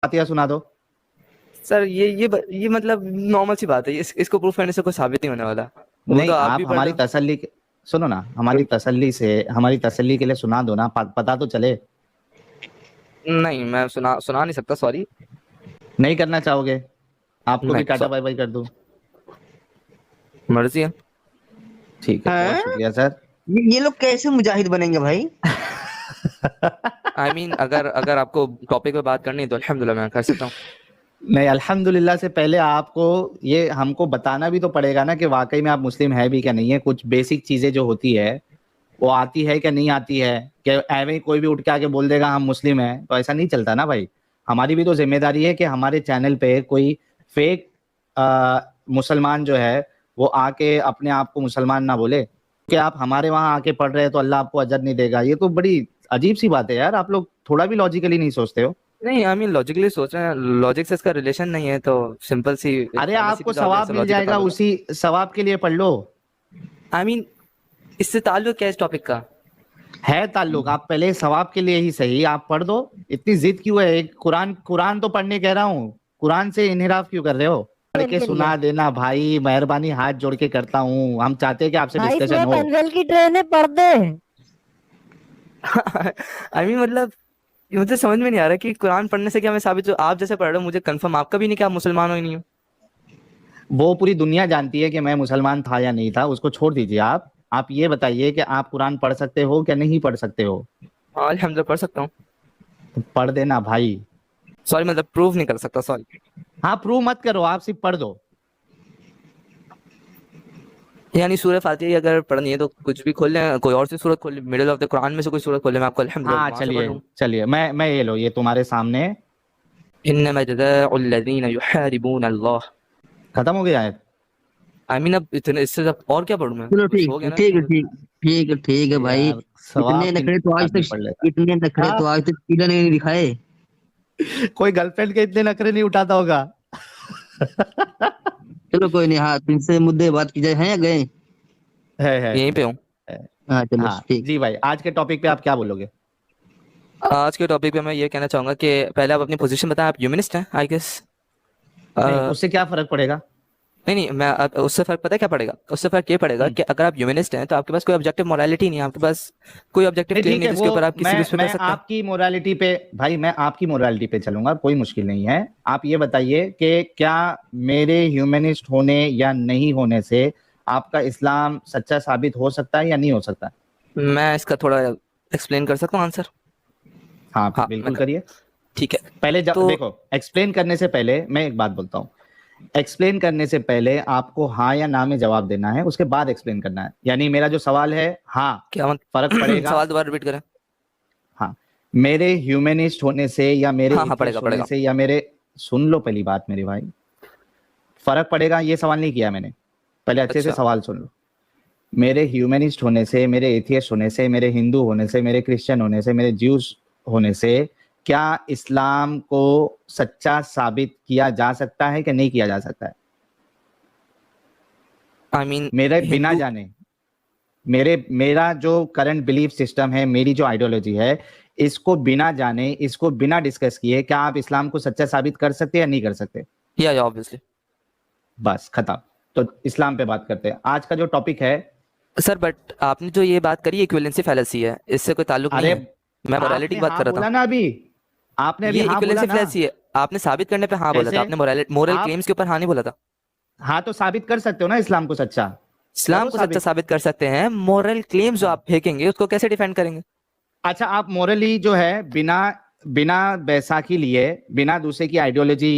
फातिहा सुना दो। सर ये मतलब नॉर्मल सी बात है, इसको प्रूफ करने से कोई साबित नहीं होने वाला। वो नहीं, तो आप आप भी पढ़ हमारी रहे तसल्ली सुनो ना, हमारी तसल्ली के लिए सुना दो ना, पता तो चले। हो। नहीं, मैं सुना सुना नहीं सकता, सॉरी। नहीं करना चाहोगे? आपको भी नहीं, टाटा बाय बाय कर दूं? मर्जी है। ठीक है, बहुत हैं? शुक्रिया सर। ये लोग कैसे मुजाहिद बनेंगे भाई? आई मीन अगर अगर आपको टॉपिक पे बात करनी है तो अल्हम्दुलिल्लाह मैं कर सकता हूँ। नहीं, अल्हम्दुलिल्लाह से पहले आपको ये हमको बताना भी तो पड़ेगा ना कि वाकई में आप मुस्लिम है भी क्या नहीं है। कुछ बेसिक चीजें जो होती है वो आती है क्या नहीं आती है। कि ऐਵੇਂ ही कोई भी उठ के आके बोल देगा हम मुस्लिम हैं, तो ऐसा नहीं चलता ना भाई। हमारी भी तो जिम्मेदारी है कि हमारे चैनल पे कोई फेक मुसलमान जो है वो आके अपने आप को मुसलमान ना बोले कि आप हमारे वहां आके पढ़ रहे हैं तो अल्लाह आपको अजर नहीं देगा। ये तो बड़ी अजीब सी बात है यार, आप लोग थोड़ा भी लॉजिकली नहीं सोचते हो। नहीं, आई मीन लॉजिकली सोच रहे हैं, लॉजिक से इसका रिलेशन नहीं है, तो सिंपल सी एक अरे फार्मेसी आपको भी तो आपने सवाब ऐसा मिल लॉजिक बता जाएगा, बोला। उसी सवाब के लिए पढ़ लो। आई मीन इससे ताल्लुक क्या है इस टॉपिक का? है ताल्लुक, आप पहले सवाब के लिए ही सही आप पढ़ दो। इतनी जिद क्यों है? एक कुरान कुरान तो पढ़ने कह रहा हूँ, कुरान से इन्हिराफ क्यों कर रहे हो? पढ़ के के लिए सुना देना भाई, मेहरबानी हाथ जोड़ के करता हूँ। हम चाहते हैं कि आपसे भाई डिस्कशन इसमें हो। पेंसिल की ट्रेन है, पढ़ दे। आई मीन मतलब ये मुझे समझ में नहीं आ रहा कि कुरान पढ़ने से क्या मैं साबित, जो आप जैसे पढ़ रहे हो मुझे कंफर्म आपका भी नहीं कि आप मुसलमान हो ही नहीं हो। वो पूरी दुनिया जानती है कि मैं मुसलमान था या नहीं था, उसको छोड़ दीजिए। आप ये बताइए कि आप कुरान पढ़ सकते हो क्या नहीं पढ़ सकते हो? हाँ, अल्हम्दुलिल्लाह पढ़ सकता हूँ। तो पढ़ देना भाई। सॉरी, मतलब प्रूव नहीं कर सकता, सॉरी। हाँ, प्रूव मत करो, आप सिर्फ पढ़ दो। यानी सूरह फातिहा अगर पढ़नी है तो कुछ भी खोल लें, कोई और सी सूरत खोल लें, मिडिल ऑफ द कुरान में से कोई सूरत खोल लें, मैं आपको हाँ अल्हम्दुलिल्लाह वहां से पढ़ चलिए लूँ। चलिए, मैं ये लो, ये तुम्हारे सामने इन्नमा जज़ाउल लज़ीना युहारिबून अल्लाह। खत्म हो गया है। आई मीन अब इतने इससे अब और क्या पढ़ूं मैं? चलो कुछ हो गया ठीक ना ठीक है, इसमें? ठीक है भाई। यार सवाब की बात नहीं पढ़ लेता। इतने नखरे हाँ, तो आज तक किला ने नहीं दिखाए। कोई गर्लफ्रेंड के इतने नखरे नहीं उठाता होगा। चलो कोई नहीं, हाँ तुमसे मुद्दे बात की जाए, हैं या गए? है यहीं पे हूँ। है। हाँ चलो हाँ ठीक। जी भाई, आज के टॉपिक पे आप क्या बोलोगे? आज के टॉपिक पे मैं ये कहना चाहूंगा कि पहले आप अपनी पोजीशन बताएं, आप ह्यूमनिस्ट हैं आई गेस। नहीं, नहीं उससे क्या फर्क पड़ेगा? नहीं, मैं उससे फर्क पता है क्या पड़ेगा? उससे फर्क ये पड़ेगा हम्म। कि अगर आप ह्यूमनिस्ट हैं तो आपके पास कोई ऑब्जेक्टिव मोरालिटी नहीं है, आपके पास कोई ऑब्जेक्टिव नहीं क्लेम ठीक नहीं है, है वो जिसके ऊपर आप किसी भी उस पे कर मैं सकते हैं। आपकी मोरालिटी पे, भाई मैं आपकी मोरालिटी पे चलूंगा, कोई मुश्किल नहीं है। आप ये बताइए कि क्या मेरे ह्यूमनिस्ट होने या नहीं होने से आपका इस्लाम सच्चा साबित हो सकता है या नहीं हो सकता? मैं इसका थोड़ा एक्सप्लेन कर सकता हूँ आंसर। हाँ हाँ, मैं बिल्कुल करिए। ठीक है। पहले तो देखो, एक्सप्लेन करने से पहले मैं एक बात बोलता हूँ। एक्सप्लेन करने से पहले आपको हाँ या ना में जवाब देना है, उसके बाद एक्सप्लेन करना है। यानी मेरा जो सवाल है, हाँ क्या फर्क पड़ेगा। सवाल दोबारा रिपीट करें। हाँ, मेरे ह्यूमनिस्ट होने से या मेरे हाँ हाँ, पड़ेगा एथियस्ट होने पड़ेगा। से या मेरे, सुन लो पहली बात मेरे भाई, फर्क पड़ेगा ये सवाल नहीं किया मैंने। पहले अच्छे से अच्छा, सवाल सुन लो। मेरे ह्यूमनिस्ट होने से, मेरे एथियस्ट होने से, मेरे हिंदू होने से, मेरे क्रिश्चियन होने से, मेरे ज्यूस होने से क्या इस्लाम को सच्चा साबित किया जा सकता है कि नहीं किया जा सकता है? आई मीन मेरे बिना हिंदू। जाने, मेरा जो करंट बिलीफ सिस्टम है, मेरी जो आइडियोलॉजी है, इसको बिना जाने, इसको बिना डिस्कस किए क्या आप इस्लाम को सच्चा साबित कर सकते हैं या नहीं कर सकते? या ऑब्वियसली। बस खत्म। तो इस्लाम पे बात करते हैं। आज का जो टॉपिक है, सर बट आपने जो ये बात करी इक्विवेलेंसी फैलेसी है, इससे कोई ताल्लुक नहीं अरे है। मैं मोरालिटी आपने की बात हाँ कर रहा बोला था। ना अभी, आपने अभी ये हाँ बोला इक्विवेलेंसी ना। फैलेसी है, आपने साबित करने पे हाँ बोला था, कैसे? आपने मोरल आप क्लेम्स के ऊपर हाँ नहीं बोला था। हाँ तो साबित कर सकते हो ना इस्लाम को सच्चा, इस्लाम करो को सच्चा साबित। साबित कर सकते हैं, मोरल क्लेम्स जो आप फेंकेंगे उसको कैसे डिफेंड करेंगे? अच्छा, आप मोरली जो है बिना बिना बैसाखी लिए, बिना दूसरे की आइडियोलॉजी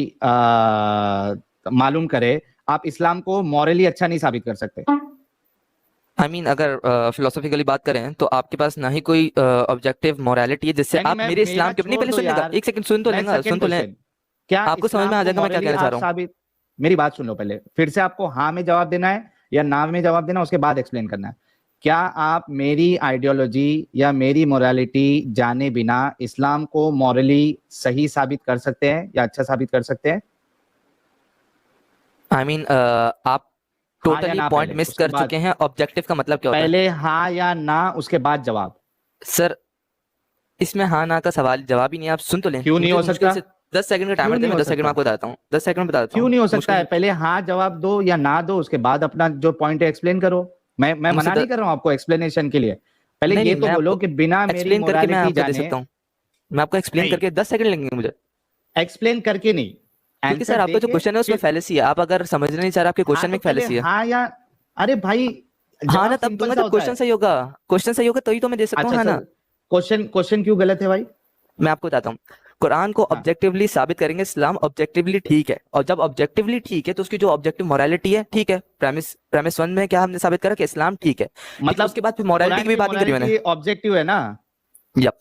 मालूम करे, आप इस्लाम को मॉरली अच्छा नहीं साबित कर सकते। आई मीन अगर फिलोसॉफिकली बात करें तो आपके पास ना ही कोई ऑब्जेक्टिव मोरालिटी है जिससे यानी आप मैं मेरे मेरा इस्लाम के, नहीं छोड़ पहले दो सुनने का यार। एक सेकंड, सुन तो नेक्स्ट लेंगे, सेकंड सुन तो लें। क्वेश्चन, क्या आपको समझ में इस्लाम आ को जाएगा मैं क्या मॉरली कहना चाह आप रहा हूँ। साबित, मेरी बात सुन लो पहले, फिर से आपको हाँ में जवाब देना है या ना में जवाब देना, उसके बाद एक्सप्लेन करना है। क्या आप मेरी आइडियोलॉजी या मेरी मोरालिटी जाने बिना इस्लाम को मॉरली सही साबित कर सकते हैं या अच्छा साबित कर सकते हैं? आई मीन आप हाँ या टोटली ना पॉइंट पहले, मिस उसके कर बाद। चुके हैं, ऑब्जेक्टिव का मतलब क्या होता है? पहले हाँ या ना, उसके बाद जवाब। सर इसमें हाँ ना का सवाल जवाब ही नहीं है, आप सुन तो लें, क्यों नहीं मुझे हो मुश्किल सकता? से 10 सेकंड का क्यों टाइमर दे, नहीं मैं हो 10 सेकंड में सकता? आपको बताता हूँ, 10 सेकंड में बता देता क्यों हूँ। नहीं हो सकता मुश्किल है? पहले हाँ जवाब दो या ना दो, उसके बाद अपना जो पॉइंट है एक्सप्लेन करो। मैं मुझसे मना नहीं कर रहा हूँ आपको एक्सप्लेनेशन के लिए। पहले नहीं ये नहीं, तो मैं बोलो आपको कि बिना मेरी एक्सप्लेन करके मैं मोरालिटी आपको दे जाने। सकता हूँ, मैं आपको एक्सप्लेन नहीं, करके 10 सेकंड लगेंगे मुझे, एक्सप्लेन करके नहीं, क्योंकि आंसर सर आपका दे जो के क्वेश्चन है उसमें फिर। फैलेसी है, आप अगर समझना नहीं चाह रहे, आपके हाँ क्वेश्चन में तो एक पहले फैलेसी है। हाँ या, अरे भाई हाँ ना जवाब तब सिंपल दूंगा सा जब होता क्वेश्चन है। सही होगा, क्वेश्चन सही होगा तभी तो मैं दे सकता हूँ, अच्छा हाँ चल, ना। क्वेश्चन क्वेश्चन क्यों गलत है भाई? मैं आपको बताता हूँ, कुरान को हाँ ऑब्जेक्टिवली साबित करेंगे, इस्लाम ऑब्जेक्टिवली ठीक है, और जब ऑब्जेक्टिवली ठीक है तो उसकी जो ऑब्जेक्टिव मोरालिटी है ठीक है, प्रेमिस प्रेमिस वन में क्या हमने साबित करा कि इस्लाम ठीक है, ठीक है, मतलब उसके बाद फिर मोरालिटी की कुरान भी की बात नहीं करी मैंने। मोरालिटी ऑब्जेक्टिव है ना? यप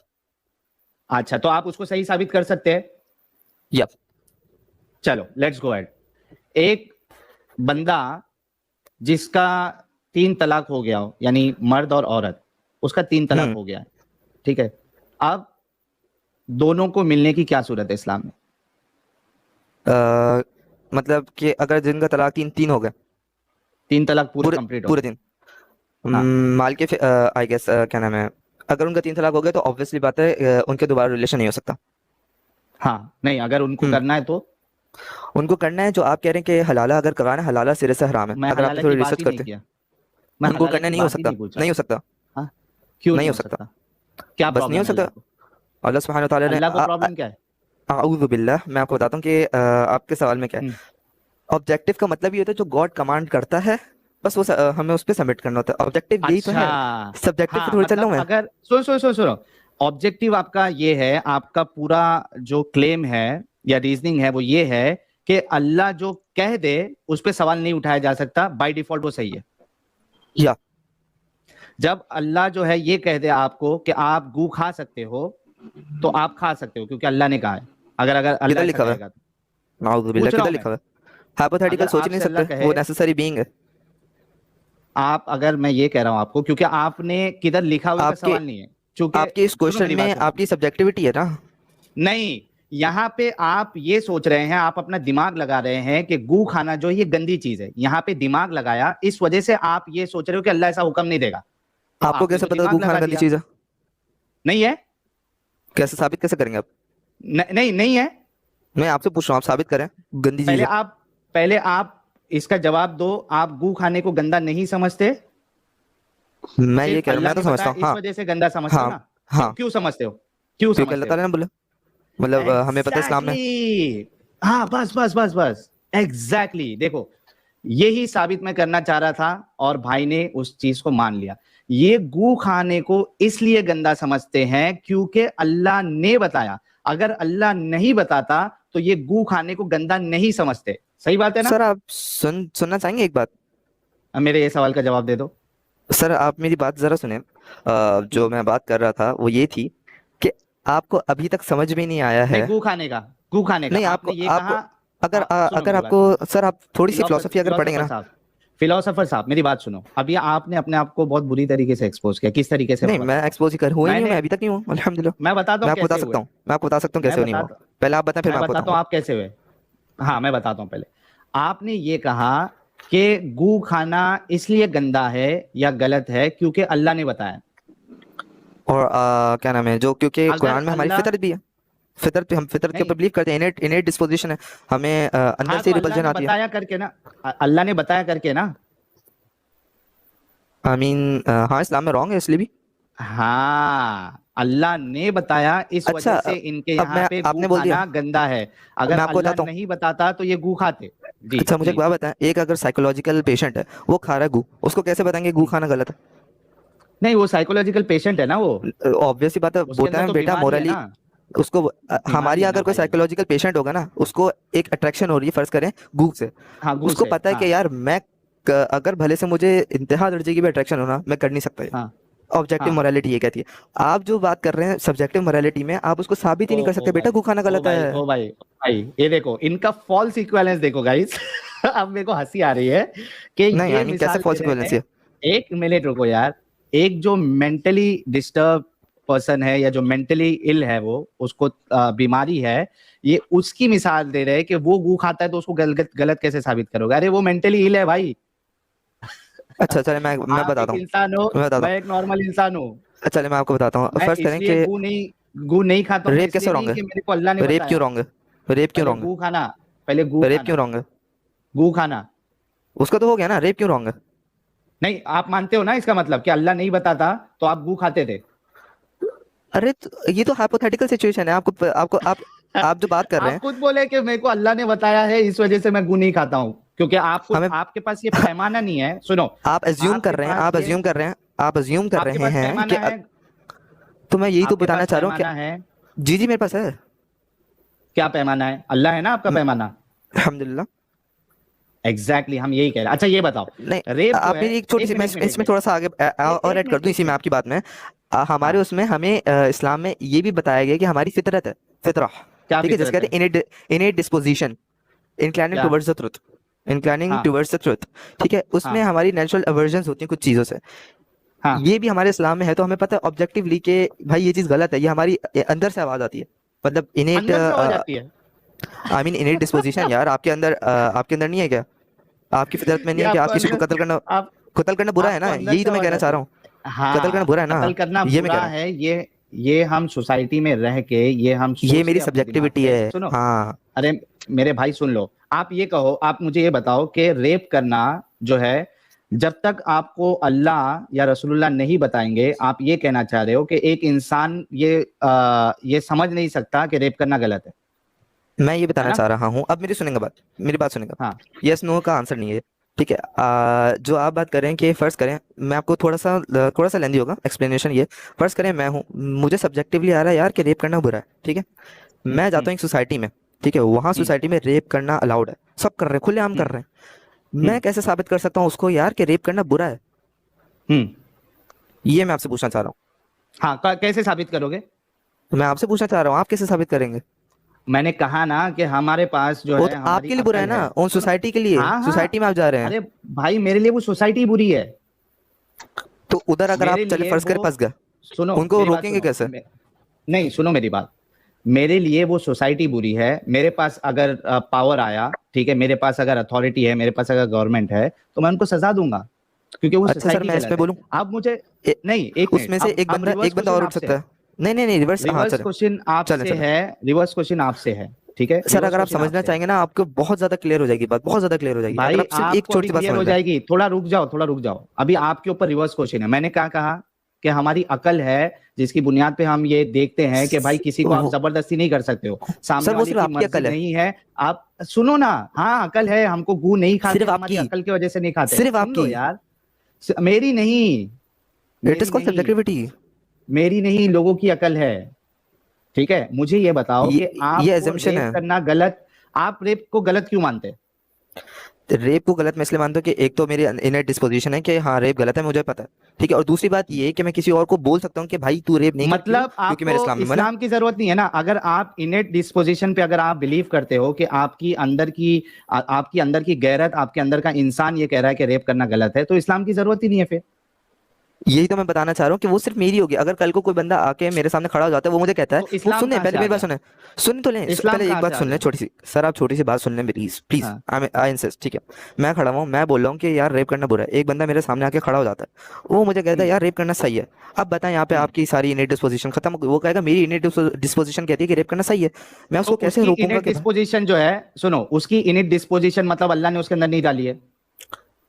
अच्छा तो आप उसको सही साबित कर सकते हैं? यप। चलो लेट्स गो एड। एक बंदा जिसका 3 तलाक हो गया हो, यानी मर्द और औरत, उसका 3 तलाक हम्म। हो गया है, ठीक है। अब दोनों को मिलने की क्या सूरत है इस्लाम में? मतलब कि अगर जिनका तलाक तीन तीन हो गए 3 तलाक पूरे पूरे कंप्लीट हो पूरे गए। दिन, हाँ माल के आई गेस क्या नाम है, अगर उनका तीन तलाक हो गया तो ऑब्वियसली बात है उनके दोबारा रिलेशन नहीं हो सकता। हाँ, नहीं अगर उनको हम्म। करना है तो। उनको करना है जो आप कह रहे हैं कि हलाला अगर कराना है, हलाला सिरे से हराम है, मैं अगर आपने हलाला थोड़ी की बात रिसर्च ही नहीं करते, किया, मैं उनको हलाला करना की नहीं हो बात ही सकता, नहीं पूछा। नहीं हो सकता, हाँ, क्यों नहीं नहीं हो हो सकता, सकता? क्या बस नहीं हो प्रॉब्लम है सकता। अल्लाह को? अल्लाह सुब्हानहू व तआला ने अल्लाह को प्रॉब्लम क्या है? आऊज़ु बिल्लाह, मैं आपको बताता हूँ कि आपके सवाल में क्या है। हम्म, ऑब्जेक्टिव का मतलब ये होता है जो गॉड कमांड करता है, बस वो हमें उस पर सबमिट करना होता है, ऑब्जेक्टिव यही तो अच्छा। है, सब्जेक्टिव पे हाँ थोड़ी चल रहा मतलब हूँ मैं। अगर सुनो सुनो सुनो सुनो, ऑब्जेक्टिव आपका ये है, आपका पूरा जो क्लेम है या रीजनिंग है वो ये है कि अल्लाह जो कह दे उस पर सवाल नहीं उठाया जा सकता, बाय डिफॉल्ट वो सही है। या जब अल्लाह जो है ये कह दे आपको कि आप गू खा सकते हो, तो आप खा सकते हो क्योंकि अल्लाह ने कहा है। अगर अगर अल्लाह किधर ऐसा लिखा हुआ है, कहेगा तो। नाउज़ु बिल्लाह पूछ रहा किधर हूं मैं, लिखा हुआ है, हाइपोथेटिकल अगर सोच ही नहीं आपसे अल्लाह सकते, कहे, वो नेसेसरी बीइंग है। आप अगर, मैं ये कह रहा हूं आपको क्योंकि आपने किधर लिखा हुआ का आपके सवाल नहीं है, क्योंकि आपके इस सुनो क्वेश्चन मेरी बात में सुनो। आपकी सब्जेक्टिविटी है ना। नहीं, यहाँ पे आप ये सोच रहे हैं, आप अपना दिमाग लगा रहे हैं कि गू खाना जो है ये गंदी चीज है, यहाँ पे दिमाग लगाया, इस वजह से आप ये सोच रहे हो कि अल्लाह ऐसा हुक्म नहीं देगा, तो आपको आपने कैसे तो पता दिमाग गू खाना लगा गंदी दिया। चीज है, नहीं है, कैसे साबित कैसे करेंगे आप। नहीं नहीं है। मैं आपसे पूछ रहा हूँ, आप साबित करें गंदी चीज पहले है। आप पहले आप इसका जवाब दो, आप गू खाने को गंदा नहीं समझते? मैं ये सिर्फ कह रहा हूँ, अल्लाह मैं तो ने समझता बताया हूँ, इस हाँ। वजह से गंदा समझते हो हाँ ना? क्यों हाँ, क्यों समझते हो? क्यों क्योंकि अल्लाह समझते हो? ताला ने बोला, मतलब हमें पता है इस्लाम में। एग्जैक्टली हाँ, बस बस बस बस, एग्जैक्टली देखो, यही साबित मैं करना चाह रहा था और भाई ने उस चीज को मान लिया। ये गू खाने को इसलिए गंदा समझते हैं क्योंकि अल्लाह ने बताया, अगर अल्लाह नहीं बताता तो ये गू खाने को गंदा नहीं समझते। सही बात है ना? सर आप सुनना चाहेंगे एक बात। अब मेरे ये सवाल का जवाब दे दो। सर आप मेरी बात जरा सुने, जो मैं बात कर रहा था वो ये थी कि आपको अभी तक समझ में नहीं आया नहीं, है। गू खाने का नहीं आपको आपने ये आपको कहा। अगर सुनो अगर मेरी बात, आपको सर, आप थोड़ी सी फिलोसफर फिलोसफी अगर पढ़ेंगे फिलोसफर ना। साहब, फिलोसफर साहब मेरी बात सुनो। अभी आपने अपने आप को बहुत बुरी तरीके से एक्सपोज किया, किस तरीके से नहीं मैं मैं बताता हूँ। एक्सपोज ही कर हुआ ही नहीं हूँ, मैंने मैं अभी तक नहीं हूँ अल्हम्दुलिल्लाह। मैं बताता मैं हूँ आपको बता कैसे सकता हुए। हूँ, मैं आपको बता सकता हूँ कैसे मैं नहीं हुआ। बताता पहले आप बताएं फिर मैं मैं आपको बताता हूँ बताऊंगा। आप कैसे हुए। हाँ मैं बताता हूँ। पहले आपने ये कहा कि गू खाना इसलिए गंदा है या गलत है क्योंकि अल्लाह ने बताया। और क्या नाम है, जो क्योंकि अगर कुरान में हमारी अल्लाह, फितरत भी है, फितरत पे हम फितरत के ऊपर नहीं, बिलीव करते हैं, इनेट इनेट डिस्पोजिशन है हमें, अंदर हाँ से तो अल्लाह रिपल्जन ने आती है। बताया करके ना, अल्लाह ने बताया करके ना। आई मीन हाँ, इस्लाम में रॉन्ग है इसलिए भी। हाँ, अल्लाह ने बताया, इस अच्छा वजह से इनके अब यहाँ मैं, पे गू आपने बोल दिया, खाना गंदा है। अगर मैं आपको अल्लाह बताता हूँ। नहीं बताता तो ये गू खाते। जी अच्छा मुझे एक जी। बात बताएं, एक अगर साइकोलॉजिकल पेशेंट है वो खा रहा है गू, उसको कैसे बताएंगे गू खाना गलत नहीं, वो साइकोलॉजिकल पेशेंट है ना वो, है। ऑब्वियस सी बात है, उसके बोलता अंदर है तो बेटा बीमारी है मोरली, ना, उसको हमारी बीमारी है ना अगर कोई भाई। साइकोलॉजिकल पेशेंट होगा ना, उसको एक अट्रैक्शन हो रही है फर्ज करें गू से, हाँ, गू उसको से, पता है हाँ कि यार मैं अगर भले से मुझे इंतहा दर्जे की भी अट्रैक्शन होना, मैं कर नहीं सकता ये। हाँ ऑब्जेक्टिव हाँ। मोरालिटी ये कहती है। आप जो बात कर रहे हैं सब्जेक्टिव मोरालिटी में, आप उसको साबित ही नहीं कर ओ सकते बेटा भाई, गू खाना ओ गलत भाई, है। ओ भाई, ओ भाई, ये देखो इनका फॉल्स इक्विवेलेंस देखो गाइस। अब मेरे को हंसी आ रही है कि नहीं ये आई मीन कैसे मिसाल दे फॉल्स रहे इक्विवेलेंस हैं। है। 1 मिनट रुको यार। एक जो मेंटली डिस्टर्ब पर्सन है या जो मेंटली इल है, वो उसको बीमारी है, ये उसकी मिसाल दे रहे हैं कि वो गू खाता है तो उसको गलत गलत कैसे साबित करोगे? अरे वो मेंटली इल है भाई। अच्छा चले मैं आप बताता एक हूँ, इंसान हो, मैं बताता मैं एक नॉर्मल इंसान हूँ। हूँ, चले मैं आपको बताता हूँ, मैं फर्ज करें इसलिए कि गू नहीं खाता हूँ, रेप इसलिए कैसे नहीं रॉन्ग है, कि मेरे को अल्लाह ने रेप क्यों बताया। रॉन्ग है, रेप क्यों पहले रॉन्ग है? गू खाना, पहले गू रेप खाना, क्यों रॉन्ग है? गू खाना। उसका तो हो गया ना, रेप क्यों रॉन्ग है? नहीं, आप मानते हो ना इसका मतलब कि अल्लाह नहीं बताता तो आप गू खाते थे? अरे तो ये तो हाइपोथेटिकल सिचुएशन है। आपको आपको आप जो बात कर रहे आप हैं, खुद बोले कि मेरे को अल्लाह ने बताया है इस वजह से मैं गू नहीं खाता हूँ, क्योंकि आपको हमें आपके पास ये पैमाना नहीं है। सुनो, आप एज्यूम कर आपके रहे हैं, पास आप ये, एज्यूम कर रहे हैं, आप एज्यूम कर आपके रहे पास हैं कि पैमाना है, तो मैं यही तो आपके बताना पास चाह रहा हूँ कि पैमाना है। जी जी मेरे पास है। क्या पैमाना है? अल्लाह है ना आपका म- पैमाना। अल्हम्दुलिल्लाह। एग्जैक्टली हम यही कह रहे हैं। अच्छा ये बताओ, नहीं, रेप जो आप है, मेरी एक छोटी एक सी, मैं मिनट, एक मिनट, एक इसमें मिनट, थोड़ा सा आगे और एक ऐड कर मिनट, दूं एक इसी में मिनट। आपकी बात में। हमारे हाँ, उसमें हमें इस्लाम में ये भी बताया गया कि हमारी फितरत है, फितरा। क्या ठीक है, जिसे फितरत कहते है? हैं इनेट डिस्पोजिशन, इंक्लाइनिंग क्या? टुवर्ड्स द ट्रुथ, इंक्लाइनिंग हाँ, टुवर्ड्स द ट्रुथ। ठीक है, उसमें हाँ, हमारी नेचुरल अवर्जन्स होती हैं कुछ चीज़ों से। हाँ। ये भी हमारे इस्लाम में है, तो हमें पता है ऑब्जेक्टिवली कि भाई ये चीज़ गलत है, ये हमारी अंदर से आवाज़ आती है। मतलब इनेट, अंदर से हो जाती है। आई मीन इनेट डिस्पोजिशन यार, आपके अंदर नहीं है क्या? आपकी फितरत में नहीं ये है कि आप आपको किसी को अंदर, आप कत्ल करना बुरा है आपको ना? अंदर यही से तो मैं हो कहना चाह जाती रहा है। हूँ। कत्ल करना हाँ, बुरा है ना, कत्ल करना ये मैं कह बुरा रहा हूँ। है, ये हम सोसाइटी में रह के, ये हम ये सोचते मेरी हैं अपने दिमाग सब्जेक्टिविटी से। है। सुनो, हाँ। अरे मेरे भाई सुन लो, आप ये कहो, आप मुझे ये बताओ कि रेप करना जो है, जब तक आपको अल्लाह या रसूलुल्लाह नहीं बताएंगे, आप ये कहना चाह रहे हो कि एक इंसान ये समझ नहीं सकता कि रेप करना गलत मैं ये है बताना ना? चाह रहा हूँ, अब मेरी सुनेंगे बात, मेरी बात सुनेंगे। हाँ, यस नो का आंसर नहीं है। ठीक है, जो आप बात कर रहे हैं कि फर्ज करें, मैं आपको थोड़ा सा लेंदी होगा एक्सप्लेनेशन ये। फर्ज करें मैं हूँ, मुझे सब्जेक्टिवली आ रहा है यार कि रेप करना बुरा है। ठीक है, हम्म, मैं जाता हम्म, हूँ एक सोसाइटी में। ठीक है, वहाँ हम्म, सोसाइटी में रेप करना अलाउड है, सब कर रहे हैं, खुलेआम कर हम्म, रहे हैं। मैं हम्म, कैसे साबित कर सकता हूँ उसको यार कि रेप करना बुरा है? हम्म। ये मैं आपसे पूछना चाह रहा हाँ, कैसे साबित करोगे? हूँ, मैं आपसे पूछना चाह रहा हूँ, आप कैसे साबित करेंगे? मैंने कहा ना कि हमारे पास जो वो है, तो हमारी आपके लिए बुरा है अकल ना, है। उन सुनो, सोसाइटी के लिए, हाँ, हाँ, सोसाइटी में आप जा रहे हैं। अरे भाई मेरे लिए वो सोसाइटी बुरी है। तो उधर अगर आप मेरे चले लिए फर्ज वो, करें फंस गए, सुनो उनको मेरी बात रोकेंगे सुनो, कैसे? नहीं सुनो मेरी बात, मेरे लिए वो सोसाइटी बुरी है। मेरे पास अगर पावर आया, ठीक है, मेरे पास अगर अथॉरिटी है, मेरे पास अगर गवर्नमेंट है, तो मैं उनको सजा दूंगा, क्योंकि वो अच्छा सर, सोसाइटी मैं इसमें गलत है। बोलूं, अब मुझे, ए, नहीं एक मिनट, उसमें से अब रिवर्स एक बंदा क्वेश्चन और उठ आपसे सकता है, है। नहीं नहीं नहीं, रिवर्स, हाँ रिवर्स चले, क्वेश्चन चले आपसे चले। है, रिवर्स क्वेश्चन आपसे है, ठीक है, सर रिवर्स अगर आप क्वेश्चन समझना आपसे है। चाहेंगे ना, आपको बहुत ज्यादा क्लियर हो जाएगी बात, बहुत ज्यादा क्लियर हो जाएगी अगर भाई आप सिर्फ एक आपको छोटी अभी सी बात क्लियर समझ हो लें। जाएगी, थोड़ा रुक जाओ, थोड़ा रुक जाओ। अभी आपके ऊपर रिवर्स क्वेश्चन है। मैंने क्या कहा कि हमारी अकल है, जिसकी बुनियाद पे हम ये देखते हैं कि भाई किसी को आप वो, जबरदस्ती नहीं कर सकते हो, सामने सर वो वाले सिर्फ की आपकी मर्जी अकल है, नहीं है। आप सुनो ना, हाँ अकल है, हमको गू नहीं खाते, सिर्फ हमारी आपकी, अकल की वजह से नहीं खाते। सिर्फ सुन लो आपकी। यार, मेरी नहीं, इट इज मेरी कॉल्ड नहीं, सब्जेक्टिविटी। मेरी नहीं, लोगों की अकल है। ठीक है, मुझे ये बताओ कि ये आपको एजम्पशन रेप है। करना गलत, आप रेप को गलत क्यों मानते? रेप को गलत मैं इसलिए मानता हूँ कि एक तो मेरी इनर डिस्पोजिशन है कि हाँ रेप गलत है, मुझे पता है। ठीक है, और दूसरी बात ये है कि मैं किसी और को बोल सकता हूँ कि भाई तू रेप नहीं कर, क्यों? मतलब क्योंकि आपको मेरे इस्लाम में मना है। इस्लाम की जरूरत नहीं है ना। अगर आप इनेट डिस्पोजिशन पे अगर आप बिलीव करते हो कि आपकी अंदर की गैरत, आपके अंदर का इंसान ये कह रहा है कि रेप करना गलत है, तो इस्लाम की जरूरत ही नहीं है फिर। यही तो मैं बताना चाह रहा हूँ कि वो सिर्फ मेरी होगी। अगर कल को कोई बंदा आके मेरे सामने खड़ा हो जाता है, वो मुझे कहता है, तो वो इस्लाम सुने कहाँ से पहले आ मेरी बात गया? सुने, सुन तो लें, इस्लाम पहले एक कहाँ बात से आ सुन लें गया? छोटी सी। सर आप छोटी सी बात सुन लें प्लीज प्लीज, हाँ, आई इंसिस्ट। ठीक है, मैं खड़ा हूँ, मैं बोल रहा हूँ कि यार रेप करना बुरा है, एक बंदा मेरे सामने आके खड़ा हो जाता है, वो मुझे कहता है हम्म, यार रेप करना सही है। अब बताएं, यहाँ पे हम्म। आपकी सारी इनेट डिस्पोजिशन खत्म हो गई। वो कहेगा मेरी इनेट डिस्पोजिशन कहती है कि रेप करना सही है, मैं तो उसको कैसे उसकी रोकूंगा इनेट कि भाई डिस्पोजिशन जो है, सुनो, उसकी इनेट डिस्पोजिशन मतलब अल्लाह ने उसके अंदर नहीं डाली है।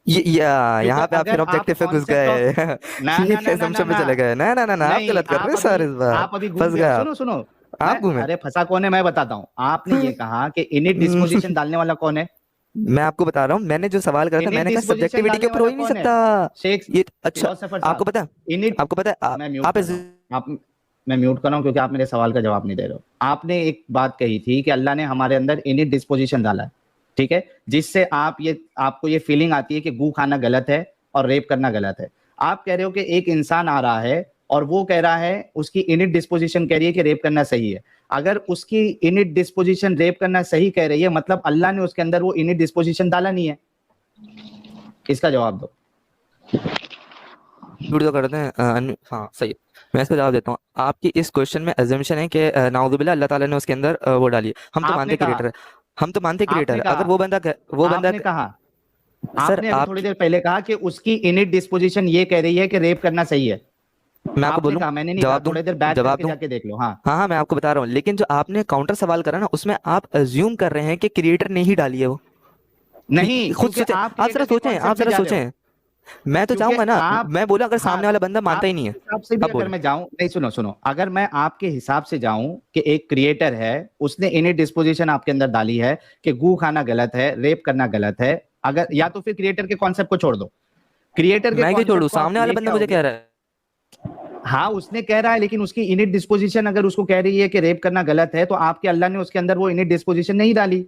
ये क्योंकि यहाँ पे आप फिर अगर आप ऑब्जेक्टिव पे घुस कॉन्सेप्ट ऑफ, गए। ना ये ना ना ना ना assumption पे ना, चले गए, ना ना ना ना, आप नहीं, गलत कर रहे आप हैं सर, अभी, इस बार आप अभी घूम फंस गए गए हो। आप सुनो सुनो, मैं, आप घूमे। अरे फंसा कौन है मैं बताता हूँ। आपने ये कहा कि इनिट डिस्पोजिशन डालने वाला कौन है? मैं आपको बता रहा हूँ, मैंने जो सवाल करा था, इनिट मैंने कहा डिस्पोजिशन सब्जेक्टिविटी के डालने ऊपर हो वाला ही नहीं कौन है? सकता। शेख, ये अच्छा, फिलोसोफर आपको साहब, पता है, इनिट, आपको पता है, मैं म्यूट आप कर रहा हूँ, आप, मैं म्यूट कर रहा हूँ क्योंकि आप मेरे सवाल का जवाब नहीं दे रहे हो। आपने एक बात कही थी कि अल्लाह ने हमारे अंदर इनिट डिस्पोजिशन डाला है, ठीक है, जिससे आपको ये फीलिंग आती है कि गू खाना गलत है और रेप करना गलत है। आप कह रहे हो कि एक इंसान आ रहा है और वो कह रहा है, उसकी इनिट डिस्पोजिशन कह रही है कि रेप करना सही है। अगर उसकी इनिट डिस्पोजिशन रेप करना सही कह रही है, मतलब अल्लाह ने उसके अंदर वो इनिट डिस्पोजिशन डाला नहीं है। इसका जवाब दो। वीडियो करते हैं हाँ सही है। मैं इसका जवाब देता हूँ। आपकी इस क्वेश्चन में एजम्पशन है कि नाउजुबिल्लाह अल्लाह ताला ने उसके अंदर वो डाली है। हम तो आपने मानते कहा, क्रिएटर है, हम तो मानते क्रिएटर आपने है। कहा, अगर वो बंदा आपने कहा, सर आपने अभी थोड़ी आपकी देर पहले कहा कि उसकी इनिट डिस्पोजिशन ये कह रही है कि रेप करना सही है। मैं आपको आपने बोलूं, कहा, मैंने नहीं जवाब कहा, दूं, थोड़ी देर बैठ जवाब करके दूं। जाके देख लो। हाँ हाँ हाँ, मैं आपको बता रहा हूँ, लेकिन जो आपने काउंटर सवाल करा ना, उसमें आप अज्यूम कर रहे हैं कि क्रिएटर ने ही डाली है वो। नहीं, खुद क्योंकि सोचें, आप आप जरा क्रिएटर के सोचें, आप कॉन्सेप्ट में जरा जा रहे हो, सोचें। मैं तो क्योंकि चाहूंगा ना, आप, मैं बोला अगर हाँ, सामने वाला बंदा मानता ही नहीं आपके है। हिसाब से भी अब अगर बोलो। मैं जाऊं, नहीं सुनो सुनो, अगर मैं आपके हिसाब से जाऊं कि एक क्रिएटर है, उसने इन्हें डिस्पोजिशन आपके अंदर डाली है कि गू खाना गलत है, रेप करना गलत है, अगर, या तो फिर क्रिएटर के कॉन्सेप्ट को छोड़ दो, क्रिएटर के मैं क्यों छोड़ू, कॉन्सेप्ट को आप सामने वाला लेके बंदा मुझे आओगे। कह रहा है। हाँ, उसने कह रहा है, लेकिन उसकी इनिट डिस्पोजिशन अगर उसको कह रही है कि रेप करना गलत है, तो आपके अल्लाह ने उसके अंदर वो इनिट डिस्पोजिशन नहीं डाली।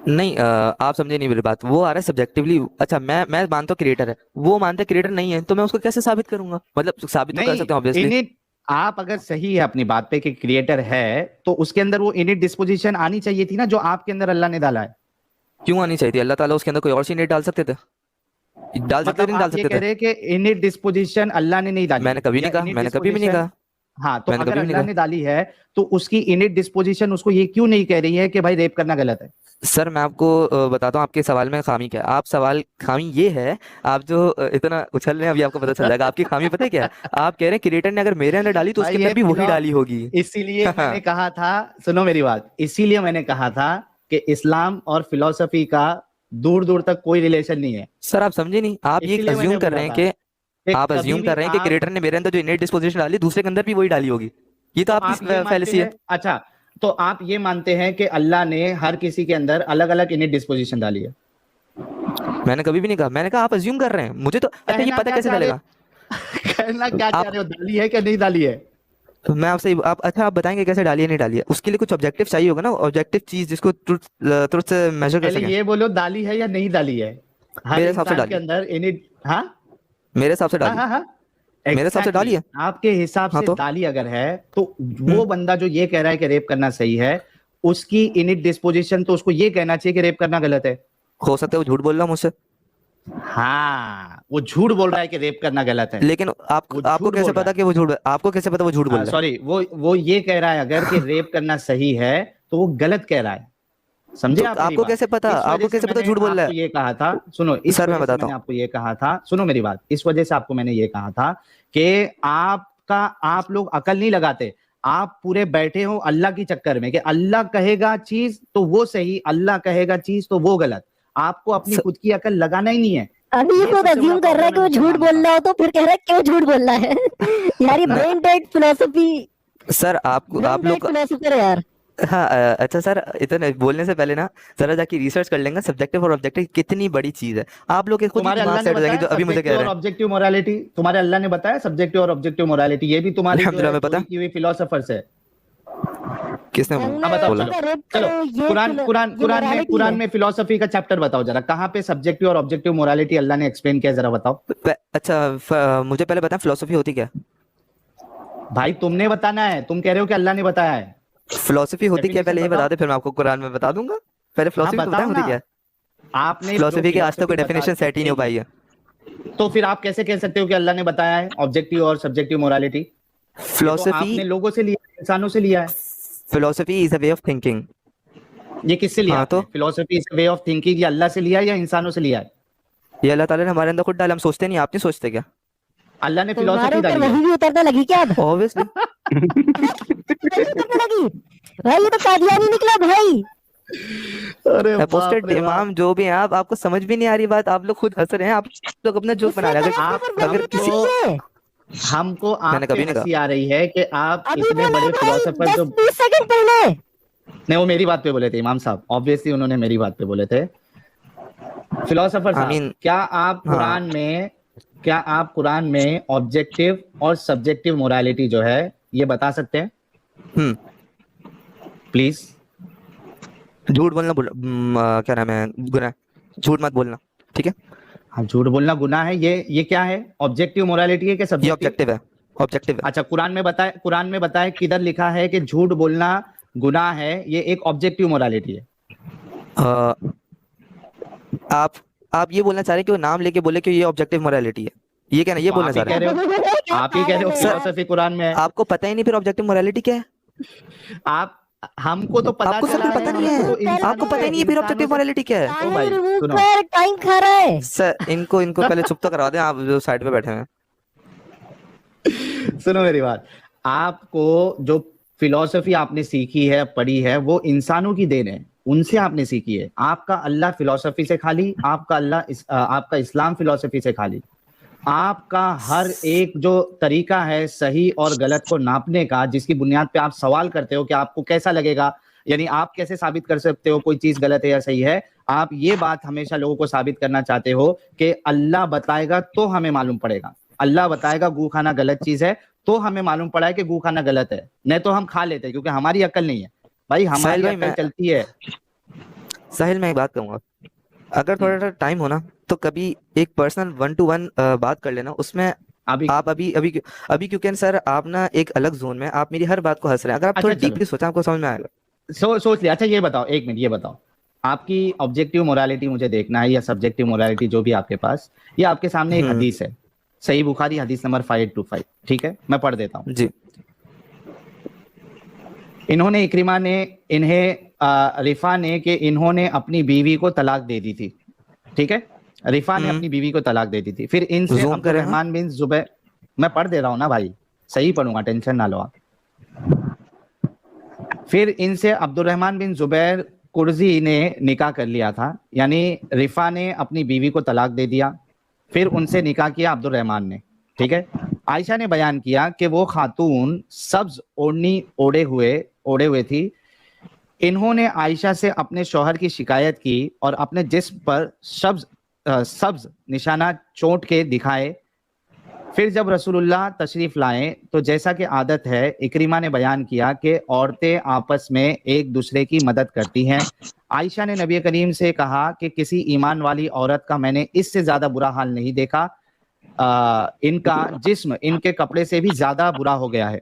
नहीं, आप समझे नहीं मेरी बात, वो आ रहा है सब्जेक्टिवली। अच्छा, मैं मानता हूँ क्रिएटर है, वो मानते क्रिएटर नहीं है, तो मैं उसको कैसे साबित करूंगा? मतलब साबित तो कर नहीं, सकते हैं ऑब्वियसली। इनिट, आप अगर सही है अपनी बात पे कि क्रिएटर है, तो उसके अंदर वो इनिट डिस्पोजिशन आनी चाहिए थी ना, जो आपके अंदर अल्लाह ने डाला है। क्यों आनी चाहिए थी? अल्लाह ताला उसके अंदर कोई और सी नहीं डाल सकते थे? डाल सकते थे, मतलब नहीं डाल आप ये सकते कह थे? रहे हैं कि इनिट डिस्पोजिशन अल्लाह ने नहीं डाली मैंने कभी या नहीं कहा, इनिट मैंने कभी भी नहीं डिस्पोजिशन, कहा, हाँ, तो मैंने अगर कभी भी नहीं अल्लाह कहा। ने डाली है, तो उसकी इनिट डिस्पोजिशन उसको ये क्यों नहीं कह रही है कि भाई रेप करना गलत है। सर मैं आपको बताता हूँ आपके सवाल में खामी क्या है। आप सवाल खामी ये है, आप जो इतना उछल रहे हैं, अभी आपको पता चल जाएगा आपकी खामी पता है क्या है। आप कह रहे हैं क्रिएटर ने अगर मेरे अंदर डाली तो भाई उसके ये अंदर भी वही फिलो, डाली होगी। इसीलिए मैंने कहा था, सुनो मेरी बात, इसीलिए मैंने कहा था कि इस्लाम और फिलोसफी का दूर दूर तक कोई रिलेशन नहीं है। सर आप समझे नहीं, आप ये इसीलिए मैंने अज्यूम कर बोला रहे हैं था कि, कि आप कभी अज्यूम भी कर रहे हैं कि आप, क्रिएटर ने मेरे अंदर जो इनेट डिस्पोजिशन डाली दूसरे के अंदर भी वही डाली होगी। ये तो तो आपकी आप ये मानते फैलेसी है। हैं, अच्छा, तो आप ये मानते हैं कि अल्लाह ने हर किसी के अंदर अलग अलग इनिट डिस्पोजिशन डाली है। मैंने कभी भी नहीं कहा, मैंने कहा आप अज्यूम कर रहे हैं, मुझे तो अच्छा ये कहना पता क्या कैसे चाह रहे चलेगा? हो, कहना क्या चाह आप, रहे हो, डाली है कि नहीं डाली है। तो मैं आपसे आप, अच्छा आप बताएंगे कैसे डाली है नहीं डाली है, उसके लिए कुछ ऑब्जेक्टिव चाहिए होगा ना, ऑब्जेक्टिव चीज जिसको ट्रुथ ट्रुथ से मेजर कर पहले सकें। ये बोलो, डाली है या नहीं डाली है। हर मेरे हिसाब से इंसान के डाली है, अंदर इनिट, हाँ मेरे हिसाब से हाँ डाली, हाँ हाँ, मेरे हिसाब से डाली एग्जैक्टली है। आपके हिसाब हाँ से तो डाली अगर है, तो हम्म, वो बंदा जो ये कह रहा है कि रेप करना सही है, उसकी इनिट डिस्पोजिशन तो उसको ये कहना चाहिए कि रेप करना गलत है। हो सकता है वो झूठ बोल रहा हूँ मुझसे, हाँ, वो झूठ बोल रहा है कि रेप करना गलत है, लेकिन आप वो आपको झूठ कैसे बोल रहा पता है। कि वो झूठ, आपको कैसे पता वो झूठ बोल रहा सॉरी, वो ये कह रहा है अगर कि रेप करना सही है, तो वो गलत कह रहा है। है? समझे तो आप मेरी आपको बात। कैसे पता, इस वजह आपको से कैसे पता मैंने झूठ बोल रहा आपको ये कहा था, सुनो, है? इस सर मैं वजह से बताता मैंने हूँ। आपको ये कहा था, सुनो मेरी बात, इस वजह से आपको मैंने ये कहा था कि आपका, आप लोग अकल नहीं लगाते, आप पूरे बैठे हो अल्लाह की चक्कर में कि अल्लाह कहेगा चीज तो वो सही, अल्लाह कहेगा चीज तो वो गलत। आपको अपनी स, खुद की अकल लगाना ही नहीं है। अभी ये ये खुद सबसे बड़ा अज्यूम कर रहा है प्रॉब्लम कि है वो झूठ मुसलमानों बोल का। रहा हो, तो फिर कह रहा है क्यों झूठ बोल रहा है। यार ये मैं ब्रेन डेड फिलोसफी, सर आपको, ब्रेन आप डेड लोग, फिलोसफर है यार। हाँ अच्छा सर, इतने बोलने से पहले ना जरा जाके रिसर्च कर लेंगे सब्जेक्टिव और ऑब्जेक्टिव कितनी बड़ी चीज है। आप लोग के खुद ही तुम्हारे दिमाग अल्लाह ने सेट हो जाएंगे बताया जो अभी मुझे कह सब्जेक्टिव और रहे ऑब्जेक्टिव मोरालिटी, तुम्हारे अल्लाह ने बताया सब्जेक्टिव और ऑब्जेक्टिव मोरालिटी, ये भी हैं। तुम्हारी जो अल्हम्दुलिल्लाह है में पता, चोरी की हुई फिलोसोफर्स है। किसने हाँ बताओ, बोला? चलो रेप चलो, करो, कुरान कुरान ये कुरान में, मोरालिटी कुरान है। में फिलोसफी का चैप्टर बताओ जरा, कहाँ पे सब्जेक्टिव और ऑब्जेक्टिव मोरालिटी अल्लाह ने एक्सप्लेन किया, जरा बताओ। अच्छा मुझे पहले बताएं फिलोसफी होती क्या है? भाई तुमने बताना है, तुम कह रहे हो कि अल्लाह ने बताया है। फिलोसफी होती क्या है डेफिनेशन पहले ये बता बताओ। दे, फिर मैं आपको कुरान में बता दूंगा। पहले हाँ फिलोसफी तो बताएं बताओ होती ना, क्या है। आपने जो फिलोसफी की आज तक कोई फिलोसफी बता डेफिनेशन सेट ही नहीं हो पाई है। तो फिर आप कैसे कह सकते हो कि अल्लाह ने बताया है ऑब्जेक्टिव और सब्जेक्टिव मोरालिटी। ये तो फिलोसफी, आपने लोगों से लिया है, इंसानों से लिया है। Philosophy is a way of thinking. ये किससे लिया हाँ तो आपने, philosophy is way of thinking, ये अल्लाह से लिया है या इंसानों से लिया है। ये अल्लाह ताला ने हमारे अंदर खुद डाला, हम सोचते नहीं, आप नहीं सोचते क्या? अल्लाह ने तुम्हारे फिलोसफी ऊपर डाली है। वही भी उतरने लगी क्या अब? ऑब्वियसली। वही उतरने लगी भाई, ये तो कादियानी निकला भाई। अरे अपोस्टेट बाप रे बाप। इमाम जो भी हैं आप, आपको समझ भी नहीं आ रही बात, आप लोग खुद हंस रहे हैं, आप लोग अपना जोक बना रहे हैं। उसने आप कहा अगर पर किसी, हमको मैंने आप पे कभी नहीं हंसी कहा, आ रही है कि आप अभी इतने बोला बड़े भाई फिलोसोफर जो, 10-20 सेकंड पहले। नहीं वो मेरी बात पे बोले थे इमाम साहब, ऑब्वियसली उन्होंने मेरी बात पे बोले थे। फिलोसोफर आई साहब, मीन, क्या आप हाँ कुरान में, क्या आप कुरान में ऑब्जेक्टिव और सब्जेक्टिव मोरालिटी जो है ये बता सकते हैं प्लीज। झूठ बोलना क्या नाम है, गुनाह, झूठ मत बोलना, ठीक है? हाँ, झूठ बोलना गुनाह है, ये क्या है, ऑब्जेक्टिव मोरालिटी है कि ये सब्जेक्टिव। ऑब्जेक्टिव है, ऑब्जेक्टिव है। अच्छा, कुरान में बताए किधर लिखा है कि झूठ बोलना गुनाह है, ये एक ऑब्जेक्टिव मोरालिटी है। अ, आप ये बोलना चाह रहे हैं कि वो नाम लेके बोले कि ये ऑब्जेक्टिव मोरालिटी है, ये क्या ना, ये तो बोलना आप ही चाह रहे कह हैं? रहे हो, आप ही कह रहे हो सर फिलोसफी कुरान में है। आपको पता ही नहीं फिर ऑब्जेक्टिव मोरालिटी क्या है? आप, हमको तो पता आपको सर चला फिर है, पता नहीं हमको तो है, आपको पता ही नहीं है फिर इंसानों ऑब्जेक्टिव से, मोरालिटी क्या है? ओ भाई रिमूव सुनो, कर, टाइम खा रहा है। सर इनको इनको पहले चुप तो करवा दें, आप जो साइड पे बैठे हैं। सुनो मेरी बात, आपको जो फिलॉसफी आपने सीखी है, पढ़ी है, वो इंसानों की देन है, उनसे आपने सीखी है। आपका अल्लाह फिलॉसफी से खाली, आपका इस्लाम फिलॉसफी से खाली। आपका हर एक जो तरीका है सही और गलत को नापने का, जिसकी बुनियाद पे आप सवाल करते हो कि आपको कैसा लगेगा, यानी आप कैसे साबित कर सकते हो कोई चीज गलत है या सही है, आप ये बात हमेशा लोगों को साबित करना चाहते हो कि अल्लाह बताएगा तो हमें मालूम पड़ेगा। अल्लाह बताएगा गू खाना गलत चीज है तो हमें मालूम पड़ा है कि गू खाना गलत है, नहीं तो हम खा लेते हैं, क्योंकि हमारी अक्ल नहीं है भाई, हमारी भाई, अक्ल चलती है। साहिल मैं एक बात कहूंगा, अगर थोड़ा सा टाइम हो ना तो कभी एक पर्सनल 1-to-1 बात कर लेना, उसमें अभी आप अभी क्योंकि सर आप ना एक अलग जोन में, आप मेरी हर बात को हंस रहे हैं, अगर आप अच्छा, थोड़ा चलो। डीपली सोचा आपको समझ में आएगा। सोच लिया। अच्छा ये बताओ, एक मिनट, ये बताओ, आपकी ऑब्जेक्टिव मोरालिटी मुझे देखना है, या सब्जेक्टिव मोरालिटी जो भी आपके पास, ये आपके सामने एक हदीस है, सही बुखारी हदीस नंबर 525, ठीक है, मैं पढ़ देता हूँ। जी। इन्होंने इक्रिमा ने रिफा ने कि इन्होंने अपनी बीवी को तलाक दे दी थी, ठीक है, रिफा ने अपनी बीवी को तलाक दे दी थी। फिर इनसे Zoom अब्दुल करें, रहमान बिन जुबैर, मैं पढ़ दे रहा हूँ ना भाई, सही पढ़ूंगा, टेंशन ना लो आप। फिर इनसे अब्दुल रहमान बिन जुबैर कुर्जी ने निकाह कर लिया था, यानी रिफा ने अपनी बीवी को तलाक दे दिया, फिर उनसे निकाह किया अब्दुल रहमान ने, ठीक है। आयशा ने बयान किया कि वो खातून सब्ज ओढ़नी ओढ़े हुए थी। इन्होंने आयशा से अपने शौहर की शिकायत की और अपने जिस्म पर सब्ज निशाना चोट के दिखाए। फिर जब रसूलुल्लाह तशरीफ लाए तो जैसा कि आदत है, इक्रिमा ने बयान किया कि औरतें आपस में एक दूसरे की मदद करती हैं। आयशा ने नबी करीम से कहा कि किसी ईमान वाली औरत का मैंने इससे ज्यादा बुरा हाल नहीं देखा, इनका जिस्म इनके कपड़े से भी ज्यादा बुरा हो गया है।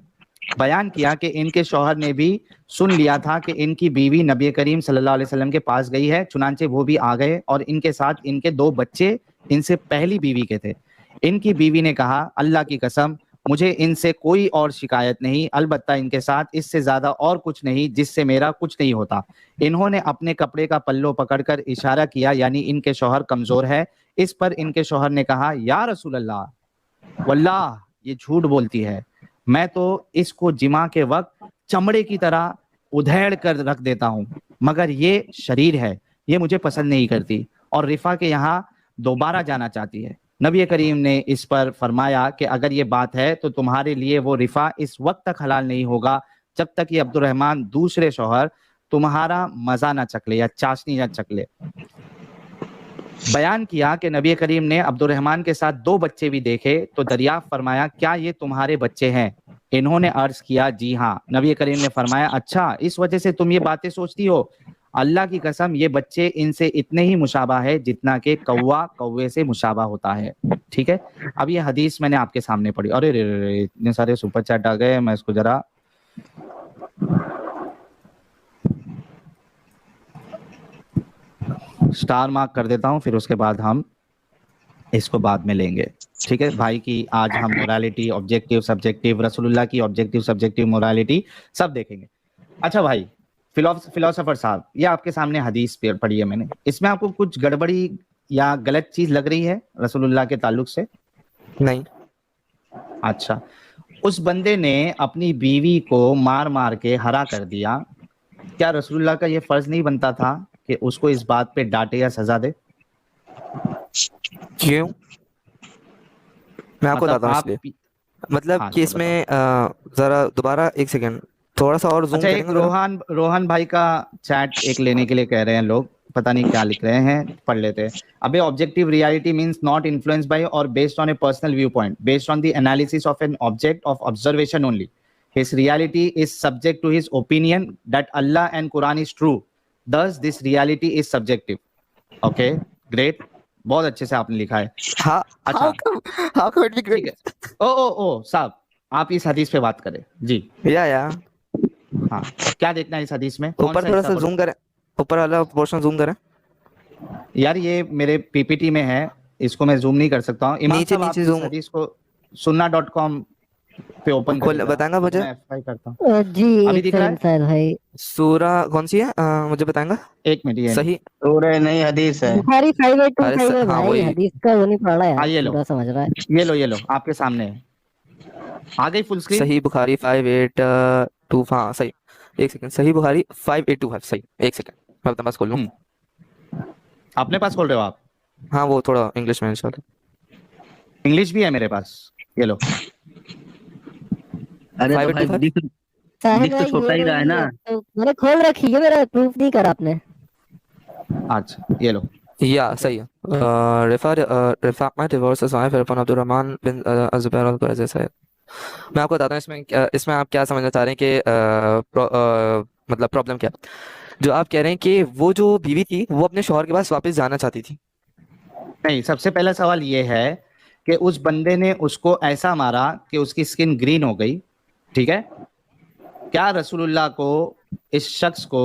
बयान किया कि इनके शौहर ने भी सुन लिया था कि इनकी बीवी नबी करीम सल्लल्लाहु अलैहि वसल्लम के पास गई है, चुनांचे वो भी आ गए और इनके साथ इनके 2 बच्चे इनसे पहली बीवी के थे। इनकी बीवी ने कहा, अल्लाह की कसम मुझे इनसे कोई और शिकायत नहीं, अलबत्ता इनके साथ इससे ज्यादा और कुछ नहीं जिससे मेरा कुछ नहीं होता। इन्होंने अपने कपड़े का पल्लो पकड़कर इशारा किया, यानी इनके शौहर कमजोर है। इस पर इनके शौहर ने कहा, या रसूल अल्लाह, वल्लाह ये झूठ बोलती है, मैं तो इसको जिमा के वक्त चमड़े की तरह उधेड़ कर रख देता हूँ, मगर ये शरीर है, ये मुझे पसंद नहीं करती और रिफा के यहाँ दोबारा जाना चाहती है। नबी करीम ने इस पर फरमाया कि अगर ये बात है तो तुम्हारे लिए वो रिफा इस वक्त तक हलाल नहीं होगा जब तक ये अब्दुल रहमान दूसरे शौहर तुम्हारा मजा ना चख ले या चाशनी ना चख ले। बयान किया कि नबी करीम ने अब्दुल रहमान के साथ 2 बच्चे भी देखे तो दरियाफ्त फरमाया, क्या ये तुम्हारे बच्चे हैं? इन्होंने अर्ज किया, जी हाँ। नबी करीम ने फरमाया, अच्छा इस वजह से तुम ये बातें सोचती हो? अल्लाह की कसम ये बच्चे इनसे इतने ही मुशाबा है जितना कि कौवा कौवे से मुशाबा होता है, ठीक है। अब ये हदीस मैंने आपके सामने पढ़ी। अरे रे रे रे, इतने सारे सुपर चैट आ गए, मैं इसको जरा स्टार मार्क कर देता हूं, फिर उसके बाद हम इसको बाद में लेंगे, ठीक है भाई। की आज हम मोरालिटी, ऑब्जेक्टिव, सब्जेक्टिव, रसूलुल्लाह की ऑब्जेक्टिव सब्जेक्टिव मोरालिटी सब देखेंगे। अच्छा भाई फिलोसोफर साहब, ये आपके सामने हदीस पढ़ी है मैंने, इसमें आपको कुछ गड़बड़ी या गलत चीज लग रही है रसूलुल्लाह के ताल्लुक से? नहीं। अच्छा, उस बंदे ने अपनी बीवी को मार मार के हरा कर दिया, क्या रसूलुल्लाह का ये फर्ज नहीं बनता था कि उसको इस बात पे डांटे या सजा दे? क्यों? मैं आपको मतलब बताता हूँ आप इसलिए, मतलब हाँ, कि चलो इसमें जरा दोबारा एक सेकंड थोड़ा सा और जूम अच्छा, एक करेंगे जरा। रोहन भाई का चैट एक लेने के लिए कह रहे हैं लोग, पता नहीं क्या लिख रहे हैं, पढ़ लेते हैं। अबे objective reality means not influenced by or based on a personal view point, based on the analysis of an object of observation only. His reality is subject to his opinion that Allah and Quran is true. Thus, this reality is subjective. Okay, great. बहुत अच्छे से आपने लिखा है। हाँ, अच्छा, how come it be ठीक great? है। ओ साहब, आप इस हदीस पे बात करें जी। या हाँ, क्या देखना है इस हदीस में? कौन ऊपर सा थोड़ा हिस्सा सा जूम करें, ऊपर वाला पोर्शन जूम करें। यार ये मेरे पीपीटी में है, इसको मैं जूम नहीं कर सकता हूँ। इमाम नीचे साहब, आप नीचे इस जूम हदीस को sunnah.com पे ओपन खोल, करिए, बताएंगा मुझे? मैं FI करता हूँ। जी अभी एक दिख रहा सेकंड है? सर भाई, सूरा कौन सी है मुझे बताएंगा? एक मिनट, ये सही। सूरह नहीं हदीस है। बुखारी 525 अरे है हाँ भाई, वही। हदीस का वो नहीं पढ़ा यार, हाँ, ये लो, पूरा समझ रहा है। ये लो आपके सामने है। आ गई फुल स्क्रीन? सही बुखारी 582, हाँ सही। एक सेकंड, सही बुखारी 5825, सही। एक सेकंड मैं अपने पास खोल लूँ। अपने पास खोल रहे हो आप? हाँ वो थोड़ा इंग्लिश में इंशाल्लाह। इंग्लिश भी है मेरे पास, ये लो। अरे तो भाई 585। दिख साहिब तो भाई छोटा ये ही रहा है रही ना। है, तो मैंने खोल रखी है, मेरा प्रूफ नहीं करा आपने। अच्छा ये लो। या सही है। रिफा डिवोर्स फिर अब्दुलरहमान बिन अजुबैर अल-कुरैशी। मैं आपको बताता हूँ इसमें इसमें आप क्या समझना चाह रहे हैं कि मतलब प्रॉब्लम क्या है। जो आप कह रहे हैं कि वो जो बीवी थी वो अपने शौहर के पास वापस जाना चाहती थी। नहीं, सबसे पहला सवाल ये है कि उस बंदे ने उसको ऐसा मारा कि उसकी स्किन ग्रीन हो गई, ठीक है? क्या रसूलुल्लाह को, इस शख्स को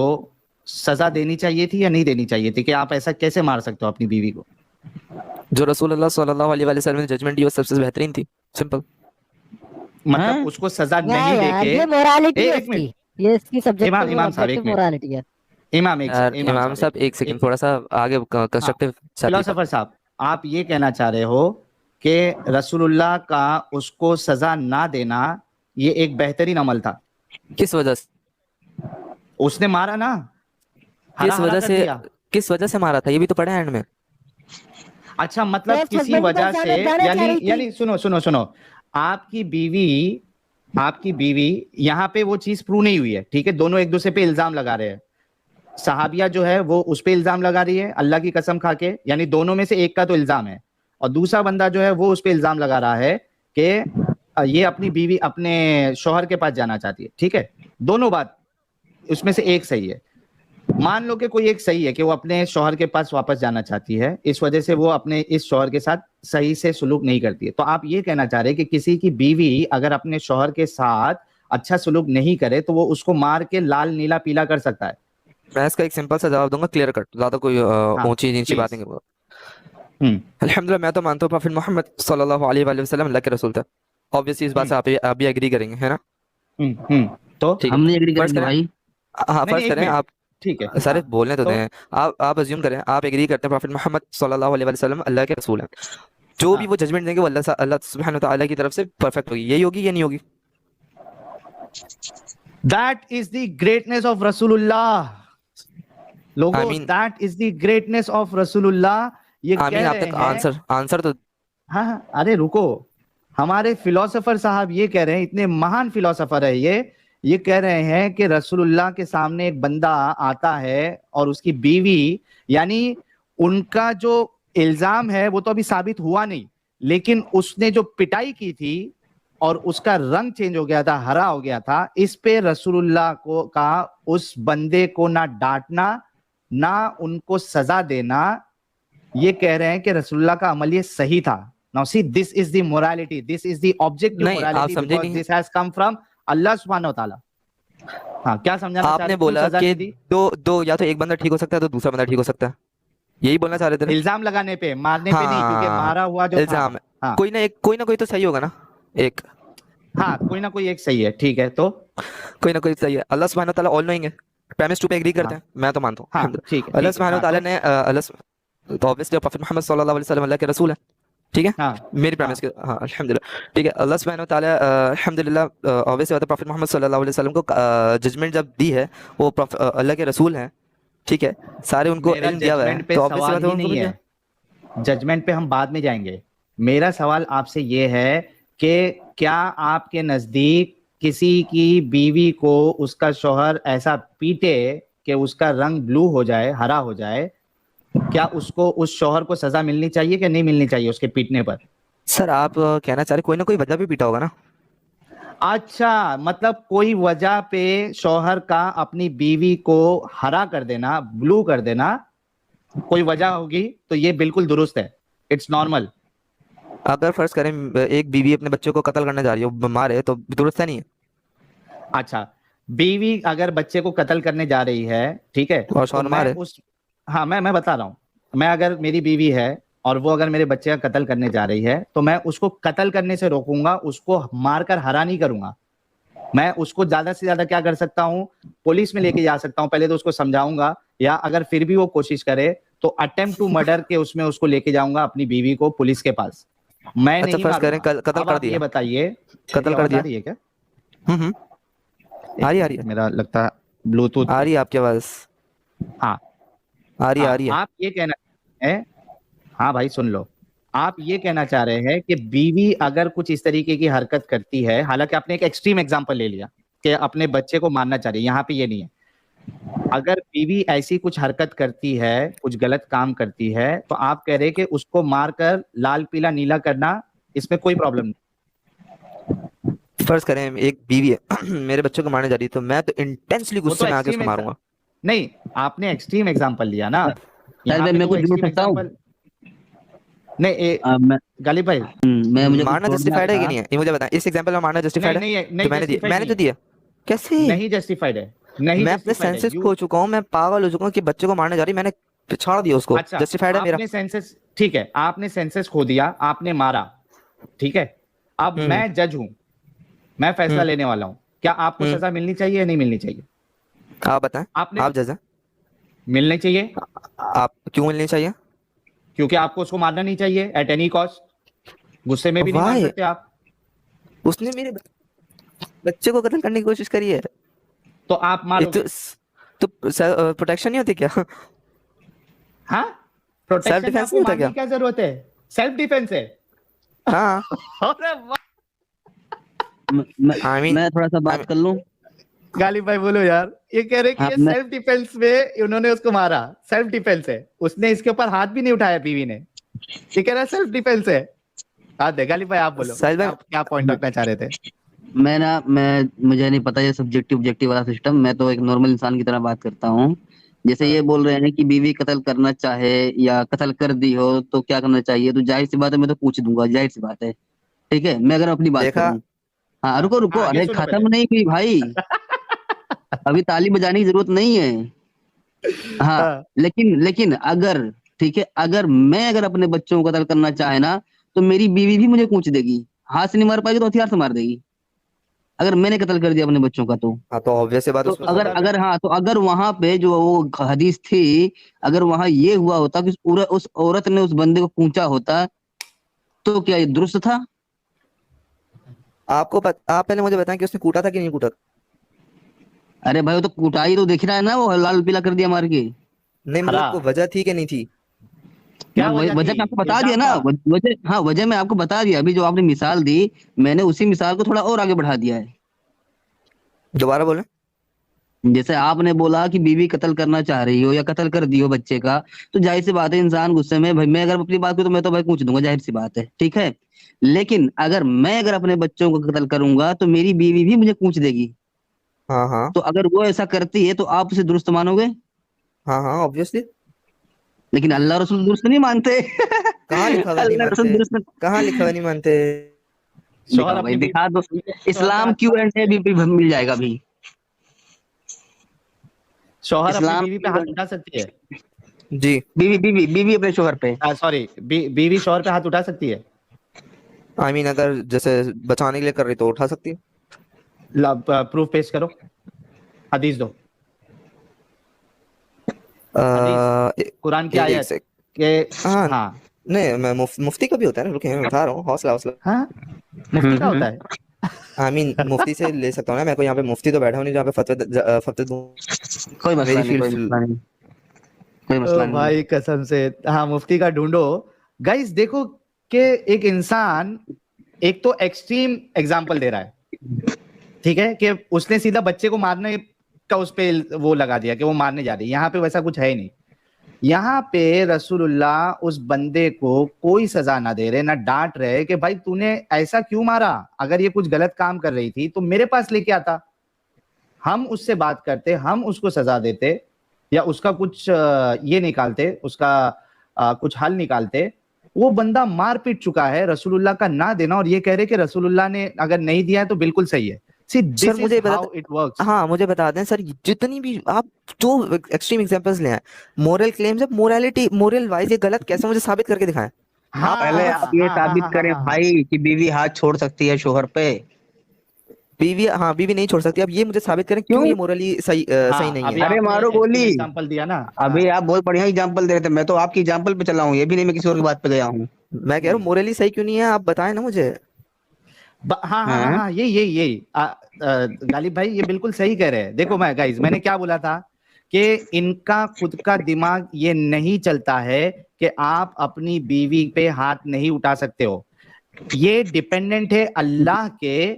सजा देनी चाहिए थी या नहीं देनी चाहिए थी? कि आप ऐसा कैसे मार सकते हो अपनी बीवी को? जो रसूलुल्लाह सल्लल्लाहु अलैहि वसल्लम ने जजमेंट दी वो सबसे बेहतरीन थी, सिंपल। मतलब हैं? उसको सजा क्या नहीं यार, देके। ये मोरालिटी है एक मिनट, इसकी, ये इसकी इमाम सब्जेक्टिव इमाम साहब एक ऑब्जेक्टिव मिनट, मोरालिटी है। इमाम इमाम साहब साहब एक एक सेकंड, थोड़ा सा आगे हाँ, कंस्ट्रक्टिव चाहती बात। फिलोसोफर साहब, आप ये कहना चाह रहे हो कि रसूलुल्लाह का उसको सजा ना देना ये एक बेहतरीन अमल था? किस वजह से? उसने मारा ना, हरा किस हरा वजह कर से? दिया। किस वजह से मारा था ये भी तो पढ़ा है एंड में। अच्छा, मतलब सेफ किसी हस्बैंड के पास वजह से, जाना चाह यानी रही थी। यानी सुनो सुनो सुनो, आपकी बीवी, आपकी बीवी, यहाँ पे वो चीज प्रूव नहीं हुई है, ठीक है? दोनों एक दूसरे पे इल्जाम लगा रहे हैं। सहाबिया जो है वो उस पे इल्जाम लगा रही है अल्लाह की कसम खा के, यानी दोनों में से एक का तो इल्जाम है, और दूसरा बंदा जो है वो उस पे इल्जाम लगा रहा है कि ये अपनी बीवी अपने शौहर के पास जाना चाहती है, ठीक है? दोनों बात, उसमें से एक सही है। मान लो कि कोई एक सही है कि वो अपने शौहर के पास वापस जाना चाहती है, इस वजह से वो अपने इस शौहर के साथ सही से सुलूक नहीं करती है। तो आप ये कहना चाह रहे हैं कि किसी की बीवी अगर अपने शौहर के साथ अच्छा सुलूक नहीं करे तो वो उसको मार के लाल नीला पीला कर सकता है? मैं इसका एक सिंपल सा जवाब दूंगा, क्लियर कट, ज्यादा कोई हाँ ऊंची नीची बात प्लीज। नहीं करूंगा। अल्हम्दुलिल्लाह मैं तो मानता हूँ प्रॉफिट मोहम्मद सल्लल्लाहु अलैहि वसल्लम अल्लाह के रसूल थे। ऑब्वियसली इस बात से आप भी एग्री करेंगे, है ना? तो ठीक है, हम नहीं एग्री फर्ज करेंगे करें। भाई। हाँ नहीं फर्ज नहीं, एक करें मिनट, आप। ठीक है, सारे हाँ। बोलने तो तो दें। आप अज्यूम करें, आप एग्री करते हैं प्रॉफिट मोहम्मद सल्लल्लाहु अलैहि वसल्लम अल्लाह के रसूल हैं। जो भी हाँ, वो जजमेंट देंगे वो अल्लाह सुब्हानहू व तआला की तरफ से परफेक्ट होगी। यही होगी या नहीं होगी? That is the greatness of Rasulullah I लोगो, mean that is the greatness of Rasulullah. ये कह आप रहे तक हैं। आंसर आंसर तो। हाँ हाँ, अरे रुको, हमारे फिलोसोफर साहब ये कह रहे हैं, इतने महान फिलोसोफर है ये कह रहे हैं कि रसूलुल्लाह के सामने एक बंदा आता है और उसकी बीवी, यानी उनका जो इल्जाम है वो तो अभी साबित हुआ नहीं, लेकिन उसने जो पिटाई की थी और उसका रंग चेंज हो गया था, हरा हो गया था, इस पे रसूलुल्लाह को का उस बंदे को ना डांटना ना उनको सजा देना, ये कह रहे हैं कि रसूलुल्लाह का अमल ये सही था। Now see, this is the morality, this is the objective नहीं, आप मोरालिटी, समझे बिकॉज नहीं। दिस हैज कम फ्रॉम अल्लाह सुब्हानहू व तआला। हाँ, क्या समझाना चाह आपने रहे, क्यों बोला सजा कि नहीं दी? दो दो या तो एक बंदा ठीक हो सकता है तो दूसरा बंदा ठीक हो सकता है, यही बोलना चाह रहे थे ना? इल्जाम लगाने पे, मारने पे नहीं, क्योंकि हाँ, मारा हुआ जो था। इल्जाम है। हाँ कोई ना कोई तो सही होगा ना। एक हाँ, कोई ना कोई एक सही है, ठीक है? तो कोई ना कोई सही है। अल्लाह सुब्हानहू व तआला ऑल नोइंग है। प्रेमिस टू पे एग्री करते हाँ हैं, मैं तो मानता हूँ हाँ, ठीक है अल्हम्दुलिल्लाह। अल्लाह ठीक है, सुब्हानहू हाँ व तआला तो ने तो ऑब्वियसली प्रॉफिट मोहम्मद सल्लल्लाहु अलैहि वसल्लम अल्लाह के रसूल है, ठीक है? हाँ मेरी हाँ प्रेमिस के, हाँ अल्हम्दुलिल्लाह, ठीक है। अल्लाह सुब्हानहू व तआला अल्हम्दुलिल्लाह ऑब्वियसली बात है प्रॉफिट मोहम्मद सल्लल्लाहु अलैहि वसल्लम को जजमेंट जब दी है वो अल्लाह के रसूल हैं, ठीक है? सारे उनको मेरा इल्म दिया हुआ है जजमेंट पे तो ऑब्वियसली सवाल बात है ही उनको नहीं भी है, दिया। जजमेंट पे हम बाद में जाएंगे। मेरा सवाल आपसे ये है कि क्या आपके नजदीक किसी की बीवी को उसका शौहर ऐसा पीटे कि उसका रंग ब्लू हो जाए, हरा हो जाए, क्या उसको, उस शौहर को सजा मिलनी चाहिए कि नहीं मिलनी चाहिए उसके पीटने पर? सर आप कहना चाह रहे कोई ना कोई वजह भी पीटा होगा ना। अच्छा, मतलब कोई वजह पे शौहर का अपनी बीवी को हरा कर देना, ब्लू कर देना, कोई वजह होगी तो ये बिल्कुल दुरुस्त है, इट्स नॉर्मल। अगर फर्ज करें एक बीवी अपने बच्चे को कत्ल करने जा रही है, वो बीमार है, तो दुरुस्त है नहीं है? अच्छा, बीवी अगर बच्चे को कत्ल करने जा रही है, ठीक है, और तो शौहर मैं बीमार है? उस, हाँ मैं बता रहा हूँ, मैं अगर मेरी बीवी है और वो अगर मेरे बच्चे का कत्ल करने जा रही है तो मैं उसको कत्ल करने से रोकूंगा, उसको मारकर हरा नहीं करूंगा। मैं उसको ज्यादा से ज्यादा क्या कर सकता हूँ, पुलिस में लेके जा सकता हूँ, पहले तो उसको समझाऊंगा, या अगर फिर भी वो कोशिश करे तो अटेम्प्ट टू मर्डर के उसमें उसको लेके जाऊंगा अपनी बीवी को पुलिस के पास। मैं अच्छा नहीं फर्ज करें मारूंगा। कत्ल अब कर आप ये दिया, बताइए, कत्ल मेरी कर आवाज आ दिया। रही है क्या? आ रही है मेरा लगता है ब्लूटूथ। आ रही है आपकी आवाज, हाँ आ रही है आ हाँ, रही है। आप ये कहना है, हाँ भाई सुन लो, आप ये कहना चाह रहे हैं कि बीवी अगर कुछ इस तरीके की हरकत करती है, हालांकि आपने एक एक्सट्रीम एग्जांपल ले लिया कि अपने बच्चे को मारना चाह रही है, यहाँ पे ये नहीं है। अगर बीवी ऐसी कुछ हरकत करती है, कुछ गलत काम करती है, तो आप कह रहे हैं कि उसको मारकर लाल पीला नीला करना, इसमें कोई प्रॉब्लम नहीं। फर्ज करें एक बीवी है मेरे बच्चों को मारने जा रही है, तो मैं तो इंटेंसली वो तो गुस्से में आके उसको एक्सट्रीम मारूंगा। नहीं, आपने एक्सट्रीम एग्जांपल लिया ना, साहिल यहाँ भाई पे मैं तो वो कुछ बोल एक्सट्रीम सकता हूँ? एग्जांपल नहीं। मैं गालिब भाई, मुझे कुछ मारना बोलना जस्टिफाइड है कि था। नहीं है ये मुझे बताएं, इस एग्जांपल में मारना जस्टिफाइड नहीं है? नहीं नहीं, जो मैंने दिया, जस्टिफाइड मैंने नहीं जो है, दिया कैसे? नहीं जस्टिफाइड है, नहीं मैं अपने जस्टिफाइड है सेंसेस यू। खो चुका हूँ, मैं पागल हो चुका हूँ कि बच्चे को मारने जा रही, मैंने छोड़ दिया उसको, अच्छा, जस्टिफाइड है मेरा? आपने सेंसेस, ठीक है, आपने सेंसेस खो दिया, आपने मारा, ठीक है। अब हम्म मैं जज हूं, मैं फैसला हम्म लेने वाला हूं, क्या आपको हम्म सजा मिलनी चाहिए या नहीं मिलनी चाहिए? आप बताएं, आपने आप जज हैं, मिलनी चाहिए, आप क्यों मिलनी चाहिए? क्योंकि आपको उसको मारना नहीं चाहिए एट एनी कॉस्ट, गुस्से में भी नहीं मार वाई? सकते आप, उसने मेरे बच्चे को कत्ल करने की कोशिश करी है, तो आप ये मारोगे। तो प्रोटेक्शन नहीं होती क्या? हाँ, सेल्फ प्रोटेक्शन में डिफेंस आपको नहीं होता मारने क्या? की क्या जरूरत है? सेल्फ डिफेंस है। हाँ अरे वाह, आई मीन, मैं थोड़ा सा बात कर लूं। गालिब भाई बोलो यार, ये कह रहे कि हाँ ये मैं सेल्फ डिफेंस में उन्होंने उसको मारा, सेल्फ डिफेंस है, उसने इसके ऊपर हाथ भी नहीं उठाया बीवी ने, ये कह रहा है सेल्फ डिफेंस है। हाँ दे गालिब भाई, आप बोलो, साहिल भाई, आप क्या पॉइंट रखना चाह रहे थे? मैं मुझे नहीं पता ये सब्जेक्टिव ऑब्जेक्टिव वाला सिस्टम। मैं तो एक नॉर्मल इंसान की तरह बात करता हूँ। जैसे ये बोल रहे हैं कि बीवी कत्ल करना चाहे या कत्ल कर दी हो तो क्या करना चाहिए, तो जाहिर सी बात है मैं तो पूछ दूंगा, जाहिर सी बात है। ठीक है, मैं अगर अपनी बात देखा, करूं। हाँ रुको रुको, हाँ, आगे अरे सुनो पहले। खत्म नहीं हुई भाई, अभी ताली बजाने की जरूरत नहीं है। हाँ, हाँ, लेकिन लेकिन अगर, ठीक है, अगर अपने बच्चों को कत्ल करना चाहे ना, तो मेरी बीवी भी मुझे पूछ देगी। हाथ से नहीं मार पाएगी तो हथियार से मार देगी, अगर मैंने कत्ल कर दिया अपने बच्चों का तो। हाँ तो ऑब्वियस बात, तो उसको अगर सजा अगर हाँ, तो अगर वहां पे जो वो हदीस थी, अगर वहां ये हुआ होता कि उस औरत ने उस बंदे को पूछा होता, तो क्या ये दुरुस्त था? आप पहले मुझे बताएं कि उसने कूटा था कि नहीं कूटा? अरे भाई वो तो कुटाई तो दिख रहा है ना, वो लाल पीला कर दिया मार के। नहीं हरा, मतलब को वजह थी कि नहीं थी? क्या वजह वजह थी? मैं आपको बता दिया इल्जाम ना, था। वजह, हाँ वजह मैं आपको बता दिया। अभी जो आपने मिसाल दी, मैंने उसी मिसाल को थोड़ा और आगे बढ़ा दिया है। दोबारा बोले। जैसे आपने बोला कि बीवी कत्ल करना चाह रही हो या कत्ल कर दी हो बच्चे का, तो जाहिर सी बात है इंसान गुस्से में, भाई मैं अगर अपनी बात करूं तो मैं तो भाई पूछ दूंगा, जाहिर सी बात है, ठीक है। लेकिन अगर अपने बच्चों को कत्ल करूंगा तो मेरी बीवी भी मुझे पूछ देगी। हाँ हाँ तो अगर वो ऐसा करती है तो आप उसे दुरुस्त मानोगे? हाँ हाँ ऑब्वियसली। लेकिन अल्लाह रसूल दुरुस्त नहीं मानते। कहाँ लिखा हुआ नहीं अल्लाह रसूल मानते? दुरुस्त कहाँ लिखा हुआ नहीं मानते? शोहर दिखाओ भाई, अपनी दिखा दो। बीवी शोहर पे इस्लाम हाथ क्यू उठा एंड सकते ए हैं, भी मिल जाएगा अभी। शोहर अपनी इस्लाम बीवी पे हाथ उठा सकती है। जी। बीवी बीवी बीवी अपने शोहर पे। सॉरी, बीवी शोहर पे हाथ उठा सकती है। आई मीन अगर जैसे बचाने के लिए कर रही तो उठा सकती है। प्रूफ पेश करो, हदीस दो, हदीस, कुरान की एक आयत सेक। के। हाँ हाँ नहीं, मैं मुफ्ती का भी होता है ना, रुके मैं उठा रहा हूँ, हौसला हौसला। हाँ, मुफ्ती का होता है। आई मीन मुफ्ती से ले सकता हूँ ना, मैं कोई यहाँ पे मुफ्ती तो बैठा हूँ नहीं जहाँ पे फतवे दूँ। कोई मसला मेरी नहीं, कोई फील्ड। मसला नहीं, कोई ओ मसला नहीं। भाई कसम से, हाँ मुफ्ती का ढूंढो। गाइस देखो कि एक इंसान एक तो एक्सट्रीम एग्जाम्पल दे रहा है, ठीक है, कि उसने सीधा बच्चे को मारने का उस पे वो लगा दिया कि वो मारने जा रही है। यहाँ पे वैसा कुछ है ही नहीं। यहाँ पे रसूलुल्लाह उस बंदे को कोई सजा ना दे रहे, ना डांट रहे कि भाई तूने ऐसा क्यों मारा, अगर ये कुछ गलत काम कर रही थी तो मेरे पास लेके आता, हम उससे बात करते, हम उसको सजा देते, या उसका कुछ ये निकालते, उसका कुछ हल निकालते। वो बंदा मार पीट चुका है, रसूलुल्लाह का ना देना, और ये कह रहे कि रसूलुल्लाह ने अगर नहीं दिया है तो बिल्कुल सही है। सी सर दिस मुझे इज बता, हाउ इट वर्क्स। हाँ मुझे बता दें सर, जितनी भी आप जो एक्सट्रीम एग्जांपल्स ले आए, मोरल क्लेम्स है, मोरालिटी मोरल वाइज ये गलत कैसे, मुझे साबित करके दिखाएं। हाँ पहले हाँ आप ये हाँ हाँ साबित हाँ करें हाँ, भाई कि बीवी हाथ छोड़ सकती है शोहर पे। बीवी, हाँ बीवी नहीं छोड़ सकती, अब ये मुझे साबित करें क्यों क्यों? ये मोरली सही सही हाँ, नहीं अभी है। अरे आपने मारो एक एक्सट्रीम गोली। एग्जांपल दिया ना। अभी हाँ, आप बहुत बढ़िया एग्जांपल दे रहे थे, मैं तो आपकी एग्जांपल पे चला हूँ, ये भी नहीं मैं किसी और की बात पे गया हूँ। मैं कह रहा हूँ मोरली सही क्यों नहीं है, आप बताएं ना मुझे। हाँ हाँ हाँ हाँ, यही गालिब भाई ये बिल्कुल सही कह रहे हैं। देखो मैं गाइस मैंने क्या बोला था कि इनका खुद का दिमाग ये नहीं चलता है कि आप अपनी बीवी पे हाथ नहीं उठा सकते हो। ये डिपेंडेंट है अल्लाह के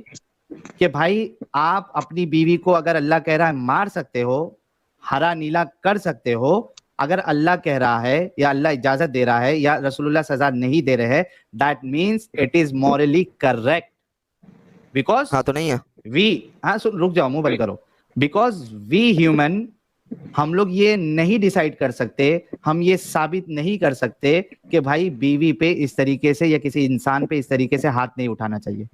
कि भाई आप अपनी बीवी को अगर अल्लाह कह रहा है मार सकते हो, हरा नीला कर सकते हो, अगर अल्लाह कह रहा है या अल्लाह इजाजत दे रहा है या रसूलुल्लाह सजा नहीं दे रहे हैं, that means it is morally correct. Because हाँ तो नहीं है। वी, हाँ सुन, रुक जाओ, मुंह बंद करो। बिकॉज वी ह्यूमन, हम लोग ये नहीं डिसाइड कर सकते, हम ये साबित नहीं कर सकते कि भाई बीवी पे इस तरीके से या किसी इंसान पे इस तरीके से हाथ नहीं उठाना चाहिए।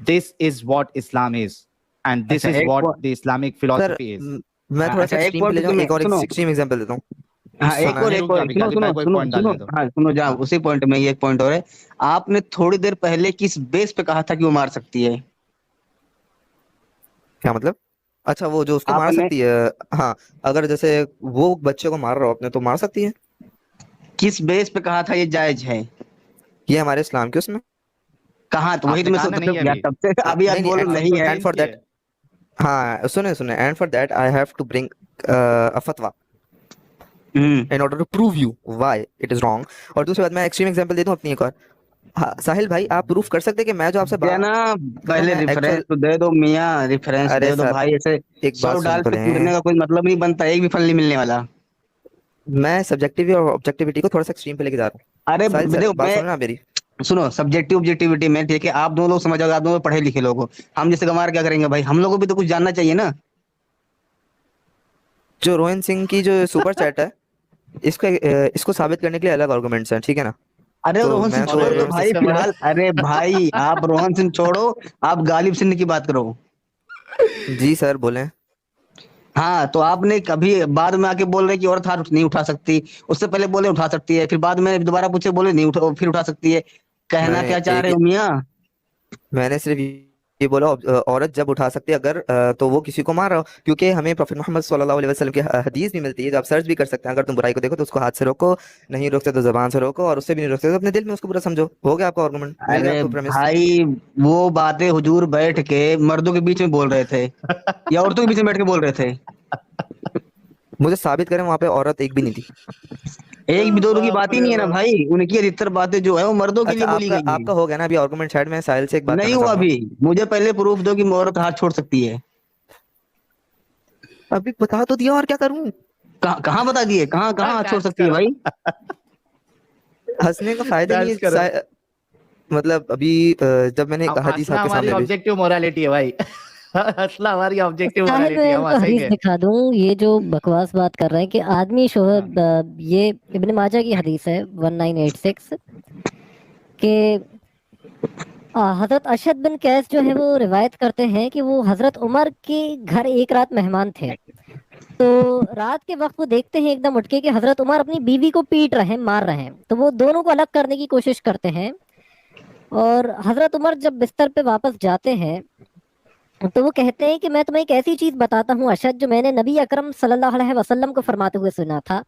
This is what Islam is and this is what the Islamic sir philosophy is. मैं थोड़ा सा अच्छा, एक एक्सट्रीम पे ले point जाऊँ, तुम्हें- एक और सुनो। एक्सट्रीम एग्जांपल देता हूँ। हाँ, एक और रुक जा, सुनो गालिब सुनो भाई को एक सुनो point डाल सुनो, दे दो। हाँ सुनो जाओ, उसी पॉइंट में ये एक पॉइंट और है। आपने थोड़ी देर पहले किस बेस पे कहा था कि वो मार सकती है? क्या मतलब? अच्छा वो जो उसको मार आपने सकती है, हाँ अगर जैसे वो बच्चे को मार रहा हो अपने तो मार सकती है, किस बेस पे कहा था ये जायज है? ये हमारे इस्लाम के उसमें। कहा तो वही आपने तो मैं कहा ना नहीं है यार अभी, तब से अभी आप नहीं नहीं बोलो एंड नहीं है। एंड फॉर दैट, हाँ सुने सुने, and for that I have to bring a फतवा in order to prove you why it is wrong. और दूसरी बात मैं एक्सट्रीम एग्जांपल दे दूं अपनी एक और। हाँ साहिल भाई आप प्रूफ कर सकते हैं कि मैं जो आपसे बात ना कर रहा हूँ पहले मैं रेफरेंस एक्चुअल। तो दे दो मियाँ, रेफरेंस अरे दे दो सर भाई, ऐसे एक बात 100 सुन डाल तो के कूदने लें, का कोई मतलब नहीं बनता, एक भी फल नहीं मिलने वाला। मैं सब्जेक्टिव और ऑब्जेक्टिविटी को थोड़ा सा एक्सट्रीम पे लेके जा रहा अरे हूँ। साहिल सर देखो बात मैं, सुनो ना मेरी। सुनो सब्जेक्टिव ऑब्जेक्टिविटी में ठीक है, आप दोनों लोग समझ जाओगे, आप दोनों पढ़े लिखे लोग हो। हम जैसे गंवार क्या करेंगे भाई, हम लोगों को भी तो कुछ जानना चाहिए ना। जो रोहन सिंह की जो सुपर चैट है, इसको साबित करने के लिए अलग आर्गुमेंट्स हैं, ठीक है ना। अरे तो रोहन सिंह मैं तो छोड़ दो रोहन भाई इससे बड़े फिलहाल, अरे भाई आप रोहन सिंह छोड़ो, आप गालिब सिंह की बात करो। जी सर बोले। हाँ तो आपने कभी बाद में आके बोल रहे कि औरत हाथ नहीं उठा सकती, उससे पहले बोले उठा सकती है, फिर बाद में दोबारा पूछे बोले नहीं उठा, फिर उठा सकती है। कहना मैंने क्या चाह एक रहे हो मियाँ? मैंने सिर्फ ये बोला औरत जब उठा सकती है अगर तो वो किसी को मार रहा हो, क्योंकि हमें प्रोफेट मोहम्मद सल्लल्लाहु अलैहि वसल्लम की हदीस भी मिलती है जो आप सर्च भी कर सकते हैं। अगर तुम बुराई को देखो तो उसको हाथ से रोको, नहीं रोकते तो जबान से रोको, और उससे भी नहीं रोकते तो अपने दिल में उसको बुरा समझो। हो गया आपका आर्गुमेंट, मिल गया अरे आपको प्रेमिस। भाई वो बातें हुजूर बैठ के मर्दों के बीच में बोल रहे थे या औरतों के बीच में बैठ के बोल रहे थे? मुझे साबित करें वहां पे औरत एक भी नहीं थी। एक भी दो की बाप बात ही रे नहीं है ना बाप। भाई, उनकी अधिकतर बातें जो है वो मर्दों के लिए अच्छा बोली आपका गई आपका हैं। हो गया ना अभी आर्गुमेंट साइड में। साहिल से एक बात नहीं करना हुआ चाहूंगा। अभी, मुझे पहले प्रूफ दो कि औरत हाथ छोड़ सकती है। अभी बता तो दिया, और क्या करूं। कहाँ बता दिए, कहाँ कहाँ हाथ छोड़ डांस सकती है करो, भाई? हंसने का फायदा नहीं डांस है करो। मतलब अभी जब मैंने अब हदीस हंसना आपके हमारी सामने भी। ऑब्जेक्टिव मोरालिटी है भाई। हंसना हमारी ऑब्जेक्टिव साहिल मोरालिटी मैं है, हम इनको हदीस हंसेंगे। दिखा दूं, ये जो बकवास बात कर रहे हैं कि आदमी शोहर, ये इब्न माजा की हदीस है 1986 के हजरत अशद बिन कैस जो है वो रिवायत करते हैं कि वो हजरत उमर के घर एक रात मेहमान थे। तो रात के वक्त वो देखते हैं एकदम उठ के कि हजरत उमर अपनी बीवी को पीट रहे हैं, मार रहे हैं। तो वो दोनों को अलग करने की कोशिश करते हैं, और हजरत उमर जब बिस्तर पे वापस जाते हैं तो वो कहते हैं कि मैं तुम्हें एक ऐसी चीज बताता हूँ अशद, जो मैंने नबी अकरम सल्लल्लाहु अलैहि वसल्लम को फरमाते हुए सुना था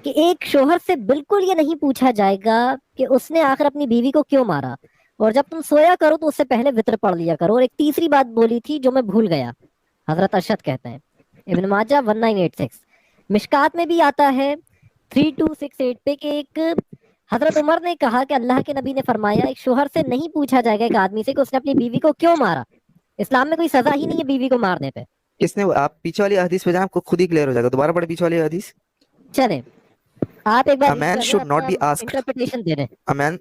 कि एक शोहर से बिल्कुल ये नहीं पूछा जाएगा कि उसने आखिर अपनी बीवी को क्यों मारा, और जब तुम सोया करो तो उससे पहले वित्र पढ़ लिया करो। और एक तीसरी बात बोली थी जो मैं भूल गया, हजरत अरशद कहते हैं, इब्न माजा 1986, मिशकात में भी आता है 3268 पे कि एक हजरत उमर ने कहा कि अल्लाह के नबी ने फरमाया एक शोहर से नहीं पूछा जाएगा एक आदमी से कि उसने अपनी बीवी को क्यों मारा। इस्लाम में कोई सजा ही नहीं है बीवी को मारने पे। किसने, आप पीछे वाली हदीस पे जाए आपको खुद ही क्लियर हो जाएगा। दोबारा पढ़े पीछे वाली हदीस। चले आप एक बार A man should not be asked. Interpretation दे रहे हैं। A man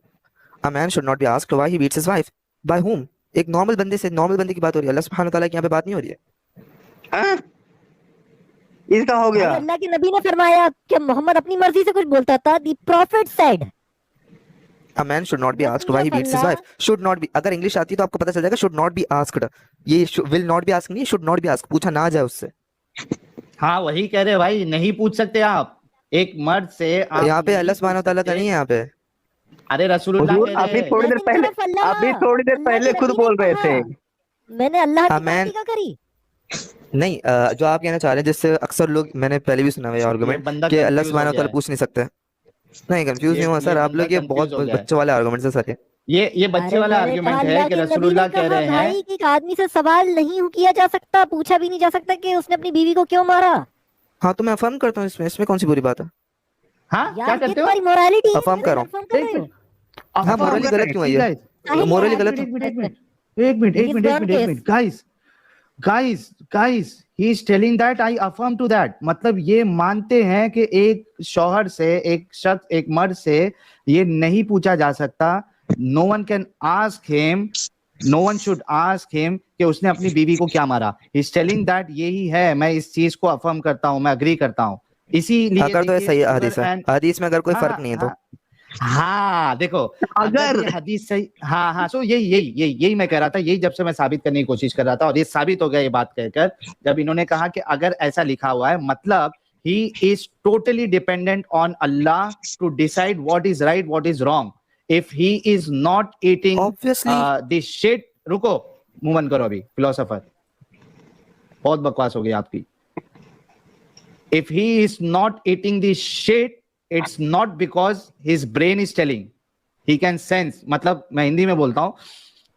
a man should not be asked why he beats his wife. By whom? एक नॉर्मल बंदे से, नॉर्मल बंदे की बात हो रही है। अल्लाह सुब्हानहू व तआला की यहाँ पे बात नहीं हो रही है। हाँ? इसका हो भाई गया। अल्लाह के नबी ने फरमाया कि मोहम्मद अपनी मर्जी से कुछ बोलता था। The prophet said, A man should not be asked why he beats his Allah, wife. Should not be, अगर इंग्लिश आती है तो आपको पता चल जाएगा। should not be asked, ये will not be asked नहीं, should not be asked, पूछा ना जाए उससे। हाँ वही कह रहे भाई, नहीं पूछ सकते आप एक मर्द से। आप यहाँ पे नहीं अल्लाह सुब्हानहू व पूछ तआला का सकते। नहीं है यहाँ पे। अरे रसूलुल्लाह हुजूर कह अभी रहे थोड़ी देर लेकिन पहले, सिर्फ अल्लाह, अभी थोड़ी देर अल्लाह पहले के खुद नबी ने बोल रहे कहा। थे। मैंने अल्लाह की A बात man, ही क्या करी। नहीं जो आप कहना चाह रहे हैं जिससे अक्सर लोग, मैंने पहले भी सुना हुआ है ये आर्गुमेंट बंदा कि अल्लाह कंफ्यूज हो सुब्हानहू व गया तआला है। पूछ नहीं सकते। नहीं कंफ्यूज नहीं हुआ सर, आप बंदा लोग ये कंफ्यूज बहुत हो गया है। बच्चों वाले आर्गुमेंट है सर ये बच्चे अरे वाला मैंने आर्ग्यूमेंट कहा है अल्लाह कि के नबी ने रसूलुल्लाह कह कहा रहे हैं। भाई कि एक आदमी से सवाल नहीं किया जा सकता, पूछा भी नहीं जा सकता कि उसने अपनी बीवी को क्यों मारा। हाँ तो मैं अफर्म करता हूँ इसमें, इसमें कौन सी बुरी बात है? हाँ क्या यार ये करते हो? तुम्हारी मोरालिटी है, अफर्म कर रहा affirm कर एक रहे हो। मिनट, हाँ affirm मोरली कर गलत रहे हैं, क्यों है ठीक ये? guys? साहिल मोरली यार, गलत एक मिनट, एक अच्छा, मिनट, एक मिनट, एक he's मिनट, एक burnt मिनट, एक case. Minute, guys, he is telling that I affirm to that, मतलब ये मानते हैं कि एक शौहर से, एक शख्स, एक मर्द से ये नहीं पूछा जा सकता, no one can ask him, no one should ask him कि उसने अपनी बीवी को क्या मारा। he is telling that यही है, मैं इस चीज को अफर्म करता हूँ, मैं अग्री करता हूँ। इसीलिए अगर तो ये देखिए सही शुगर हदीस है, एंड हदीस में अगर कोई हाँ फर्क नहीं है तो हाँ हाँ देखो, अगर अगर ये हदीस सही, हाँ हाँ, सो यही मैं कह रहा था, यही जब से मैं साबित करने की कोशिश कर रहा था और ये साबित हो गया ये बात कहकर, जब इन्होंने कहा कि अगर ऐसा लिखा हुआ है मतलब he is totally dependent on Allah to decide what is right what is wrong. If he is not eating obviously this shit, रुको मुंह बंद करो अभी फिलोसोफर, बहुत बकवास हो गई आपकी। If he is not eating this shit, it's not because his brain is telling. He can sense. मतलब मैं हिंदी में बोलता हूं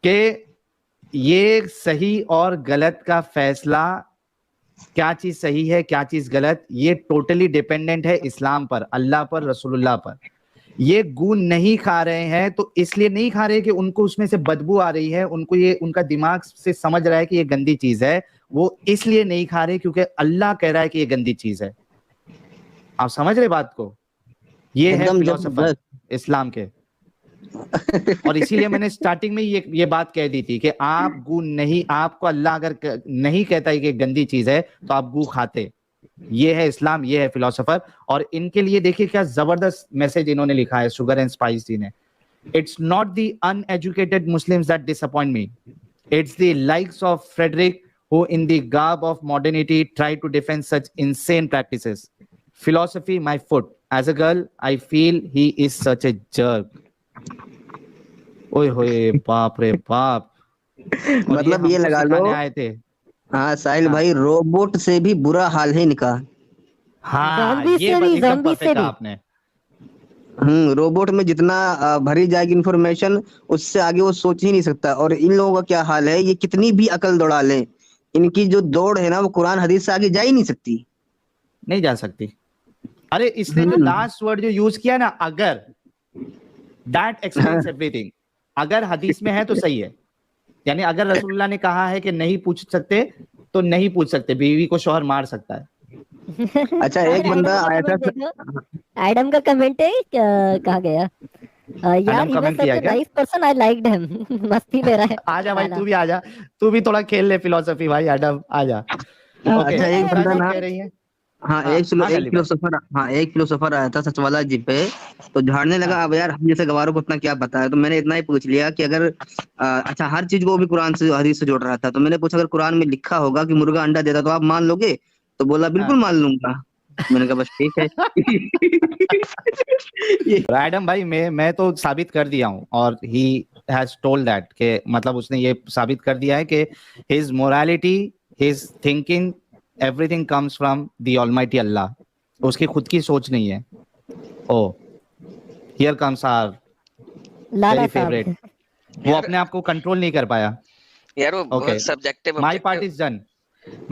कि ये सही और गलत का फैसला, क्या चीज सही है क्या चीज गलत, ये टोटली डिपेंडेंट है इस्लाम पर, अल्लाह पर, रसूलुल्लाह पर। ये गून नहीं खा रहे हैं तो इसलिए नहीं खा रहे कि उनको उसमें से बदबू आ रही है, उनको ये उनका दिमाग से समझ रहा है कि ये गंदी चीज है, वो इसलिए नहीं खा रहे क्योंकि अल्लाह कह रहा है कि ये गंदी चीज है। आप समझ रहे बात को? ये है एकदम फिलोसोफर जबरदस्त। इस्लाम के। और इसीलिए मैंने स्टार्टिंग में ये बात कह दी थी कि आप गू नहीं, आपको अल्लाह अगर नहीं कहता है कि गंदी चीज है तो आप गू खाते। ये है इस्लाम, ये है फिलोसोफर। और इनके लिए देखिए क्या जबरदस्त मैसेज इन्होंने लिखा है शुगर एंड स्पाइस जी ने। It's not the uneducated Muslims that disappoint me, it's the likes of Frederick who in the garb of modernity try to defend such insane practices. Philosophy my foot, as a girl I feel he is such a jerk. ओए होए बाप रे बाप। और मतलब ये हमको लगा सिखाने लो, आए थे। हाँ साहिल हाँ। भाई, रोबोट से भी बुरा हाल है इनका। हाँ Zombie ये से बस भी, एकदम zombie से परफेक्ट कहा भी। आपने। रोबोट में जितना भरी जाएगी इंफॉर्मेशन, उससे आगे वो सोच ही नहीं सकता। और इन लोगों का क्या हाल है, ये कितनी भी अकल दौड़ा ले, इनकी जो दौड़ है ना वो कुरान हदीस से आगे जा ही नहीं सकती। नहीं जा सकती। अरे इसने जो लास्ट वर्ड जो यूज किया ना, अगर, दैट एक्सप्लेन्स एवरीथिंग। अगर हदीस में है तो सही है, यानी अगर रसूलुल्लाह ने कहा है कि नहीं पूछ सकते तो नहीं पूछ सकते, बीवी को शौहर मार सकता है। अच्छा एक बंदा आया था, एडम का कमेंट है, कहा गया यार Adam he was comment such किया a क्या? nice person, I liked him. मस्ती ले रहा है। आजा भाई, साला। तू भी आजा, तू भी थोड़ा खेल ले फिलोसफी भाई, एडम आजा। ओके, अच्छा एक दूसरा बंदा चीज ना, कह रही है। हाँ हाँ एक हाँ गली भाई। फिलोसोफर, हाँ एक फिलोसोफर आया था सचवाला जी पे, तो झाड़ने लगा। हाँ अब यार हम जैसे गवारों को अपना क्या बताया, तो मैंने इतना ही पूछ लिया कि अगर अच्छा हर चीज को वो भी कुरान से हदीस से जोड़ रहा था, तो मैंने पूछा अगर कुरान में लिखा होगा कि मुर्गा अंडा देता तो आप मान लोगे? तो बोला बिल्कुल हाँ। मान लूंगा। मैंने कहा बस ठीक है। ये एडम भाई मैं तो साबित कर दिया हूँ, और ही हैज टोल्ड दैट कि मतलब उसने ये साबित कर दिया है कि his morality, his thinking, everything comes from the almighty Allah. उसकी खुद की सोच नहीं है। ओ हियर कम्स आवर लाला वेरी साहब। फेवरेट। वो यार अपने आप को कंट्रोल नहीं कर पाया। यार वो ओके, बहुत subjective my part is done.